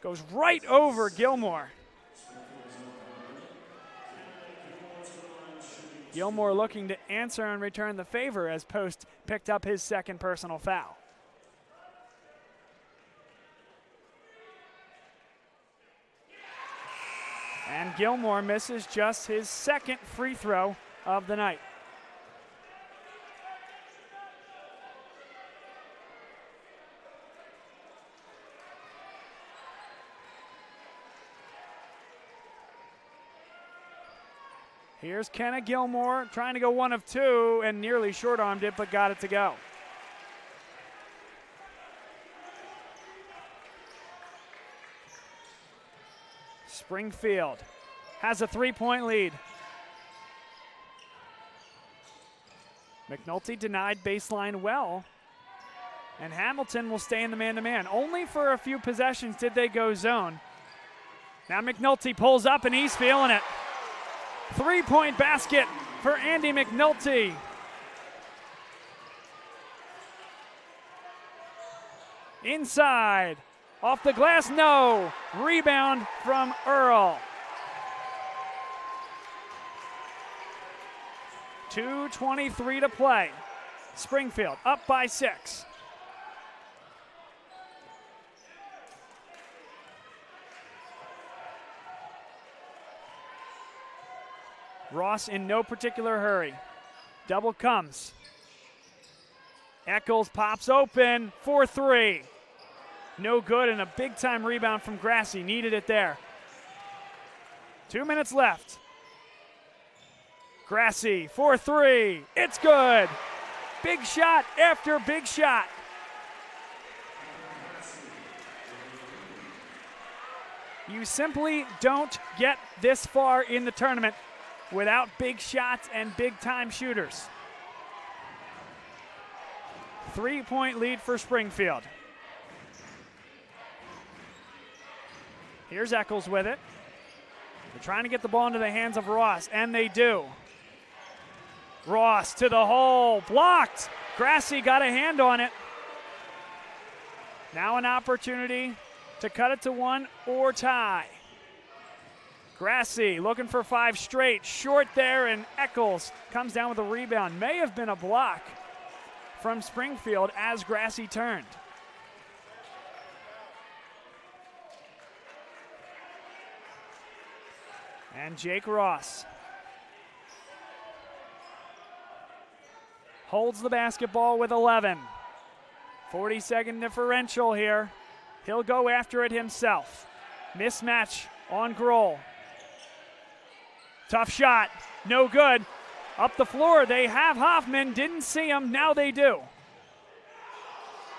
goes right over Gilmore. Gilmore looking to answer and return the favor as Post picked up his second personal foul. And Gilmore misses just his second free throw of the night. Here's Kenna Gilmore trying to go 1 of 2 and nearly short-armed it, but got it to go. Springfield has a 3-point lead. McNulty denied baseline well, and Hamilton will stay in the man-to-man. Only for a few possessions did they go zone. Now McNulty pulls up and he's feeling it. 3-point basket for Andy McNulty. Inside, off the glass, no. Rebound from Earl. 2:23 to play. Springfield up by 6. Ross in no particular hurry. Double comes. Eccles pops open for 3. No good, and a big-time rebound from Grassi. Needed it there. 2 minutes left. Grassi for 3. It's good. Big shot after big shot. You simply don't get this far in the tournament without big shots and big-time shooters. 3-point lead for Springfield. Here's Eccles with it. They're trying to get the ball into the hands of Ross, and they do. Ross to the hole, blocked. Grassi got a hand on it. Now an opportunity to cut it to 1 or tie. Grassi looking for 5 straight, short there, and Eccles comes down with a rebound. May have been a block from Springfield as Grassi turned. And Jake Ross holds the basketball with 11. 40-second differential here. He'll go after it himself. Mismatch on Grohl. Tough shot, no good. Up the floor, they have Hoffman, didn't see him, now they do.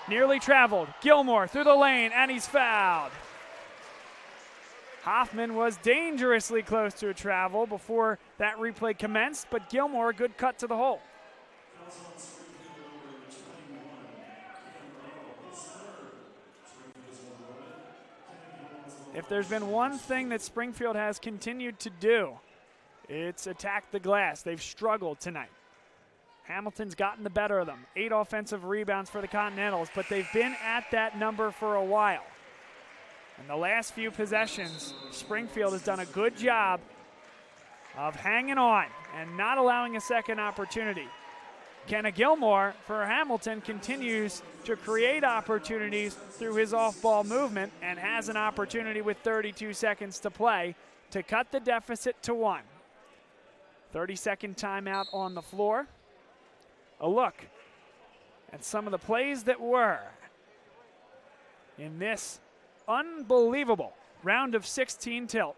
Nearly traveled, Gilmore through the lane, and he's fouled. Hoffman was dangerously close to a travel before that replay commenced, but Gilmore, good cut to the hole. If there's been one thing that Springfield has continued to do, it's attack the glass. They've struggled tonight. Hamilton's gotten the better of them. 8 offensive rebounds for the Continentals, but they've been at that number for a while. In the last few possessions, Springfield has done a good job of hanging on and not allowing a second opportunity. Kenna Gilmore for Hamilton continues to create opportunities through his off-ball movement and has an opportunity with 32 seconds to play to cut the deficit to 1. 30-second timeout on the floor. A look at some of the plays that were in this unbelievable round of 16 tilt.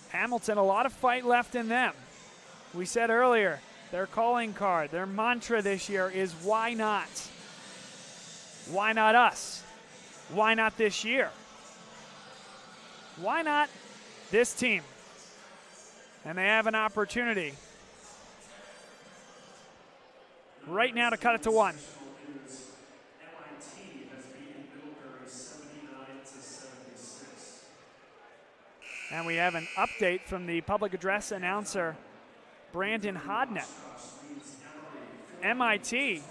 Hamilton, a lot of fight left in them. We said earlier, their calling card, their mantra this year is why not? Why not us? Why not this year? Why not this team? And they have an opportunity right now to cut it to 1. And we have an update from the public address announcer, Brandon Hodnett. MIT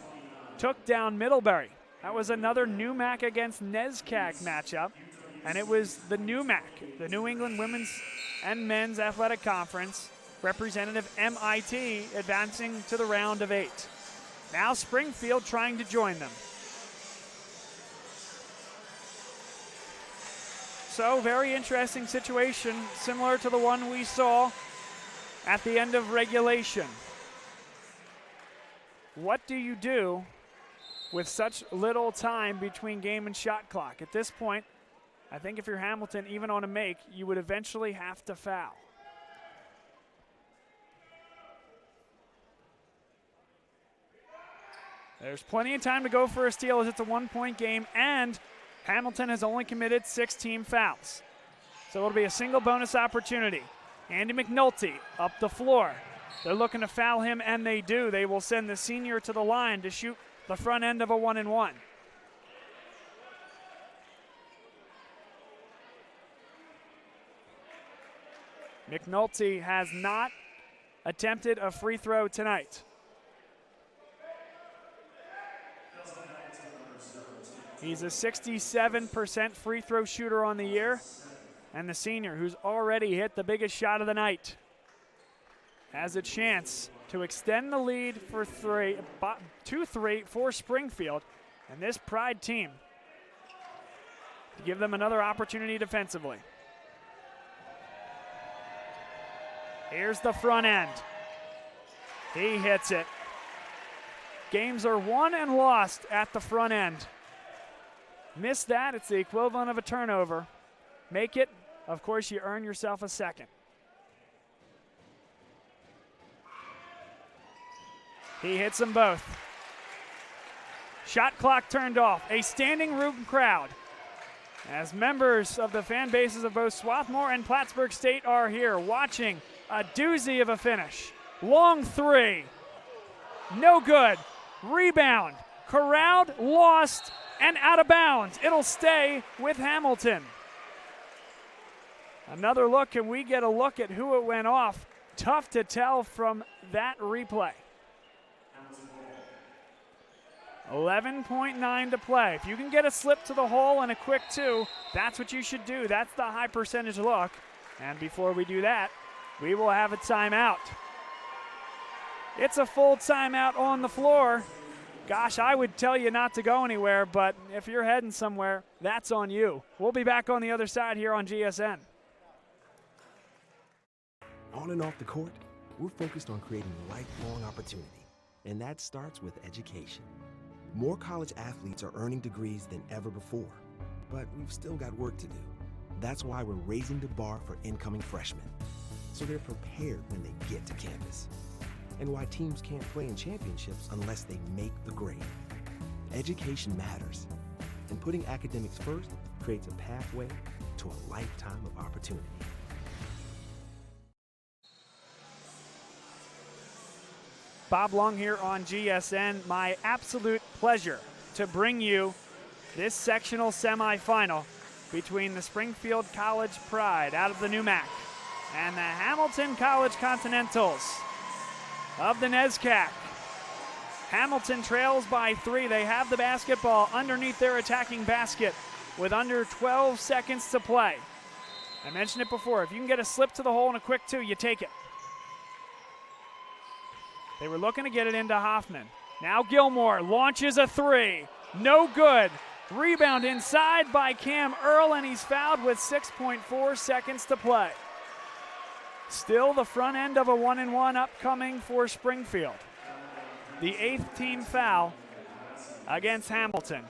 took down Middlebury. That was another NUMAC against NESCAC matchup. And it was the NUMAC, the New England Women's and Men's Athletic Conference, representative MIT advancing to the round of 8. Now Springfield trying to join them. So, very interesting situation, similar to the one we saw at the end of regulation. What do you do with such little time between game and shot clock? At this point, I think if you're Hamilton, even on a make, you would eventually have to foul. There's plenty of time to go for a steal as it's a one-point game, and Hamilton has only committed 6 team fouls. So it'll be a single bonus opportunity. Andy McNulty up the floor. They're looking to foul him, and they do. They will send the senior to the line to shoot the front end of a 1-and-1. McNulty has not attempted a free throw tonight. He's a 67% free throw shooter on the year, and the senior, who's already hit the biggest shot of the night, has a chance to extend the lead for 2-3 for Springfield and this Pride team to give them another opportunity defensively. Here's the front end. He hits it. Games are won and lost at the front end. Miss that, it's the equivalent of a turnover. Make it, of course, you earn yourself a second. He hits them both. Shot clock turned off. A standing room crowd as members of the fan bases of both Swarthmore and Plattsburgh State are here watching a doozy of a finish. Long three. No good. Rebound. Corralled, lost, and out of bounds. It'll stay with Hamilton. Another look, and we get a look at who it went off. Tough to tell from that replay. 11.9 to play. If you can get a slip to the hole and a quick 2, that's what you should do. That's the high percentage look. And before we do that, we will have a timeout. It's a full timeout on the floor. Gosh, I would tell you not to go anywhere, but if you're heading somewhere, that's on you. We'll be back on the other side here on GSN. On and off the court, we're focused on creating lifelong opportunity, and that starts with education. More college athletes are earning degrees than ever before, but we've still got work to do. That's why we're raising the bar for incoming freshmen, so they're prepared when they get to campus. And why teams can't play in championships unless they make the grade. Education matters, and putting academics first creates a pathway to a lifetime of opportunity. Bob Long here on GSN. My absolute pleasure to bring you this sectional semifinal between the Springfield College Pride out of the NUMAC and the Hamilton College Continentals of the NESCAC. Hamilton trails by 3. They have the basketball underneath their attacking basket with under 12 seconds to play. I mentioned it before. If you can get a slip to the hole and a quick 2, you take it. They were looking to get it into Hoffman. Now Gilmore launches a 3. No good. Rebound inside by Cam Earl, and he's fouled with 6.4 seconds to play. Still the front end of a 1-and-1 upcoming for Springfield. The 8th team foul against Hamilton.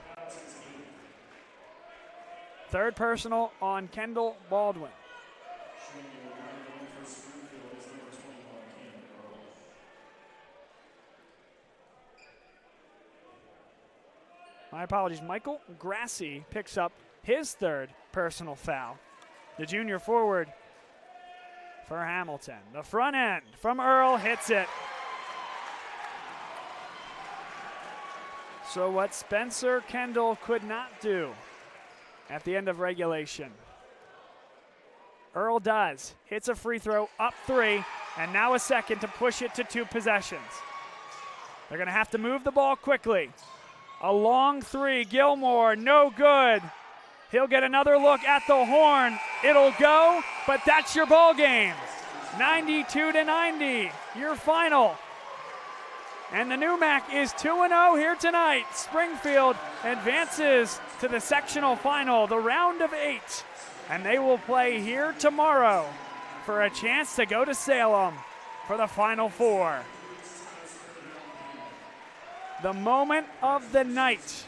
Third personal on Kendall Baldwin. My apologies. Michael Grassi picks up his 3rd personal foul. The junior forward for Hamilton. The front end from Earl hits it. So what Spencer Kendall could not do at the end of regulation, Earl does. Hits a free throw, up 3, and now a second to push it to 2 possessions. They're going to have to move the ball quickly. A long 3, Gilmore, no good. He'll get another look at the horn. It'll go, but that's your ball game. 92-90, your final. And the NUMAC is 2-0 here tonight. Springfield advances to the sectional final, the round of 8. And they will play here tomorrow for a chance to go to Salem for the Final Four. The moment of the night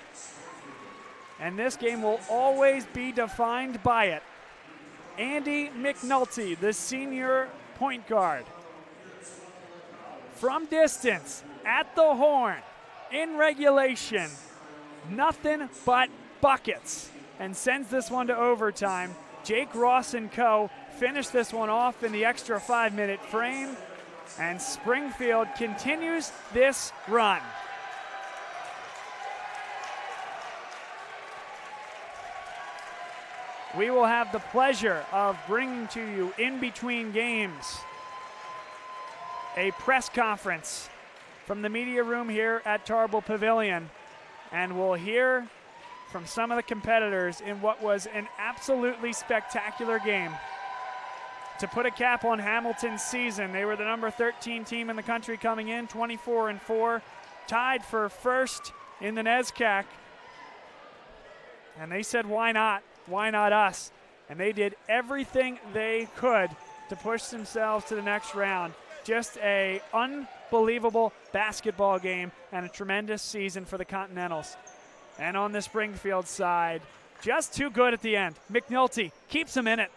and this game will always be defined by it. Andy McNulty, the senior point guard. From distance, at the horn, in regulation, nothing but buckets, and sends this one to overtime. Jake Ross and co. finish this one off in the extra 5-minute frame, and Springfield continues this run. We will have the pleasure of bringing to you in between games a press conference from the media room here at Tarble Pavilion, and we'll hear from some of the competitors in what was an absolutely spectacular game. To put a cap on Hamilton's season, they were the number 13 team in the country coming in, 24-4, tied for first in the NESCAC. And they said, why not? Why not us? And they did everything they could to push themselves to the next round. Just a unbelievable basketball game and a tremendous season for the Continentals. And on the Springfield side, just too good at the end. McNulty keeps them in it.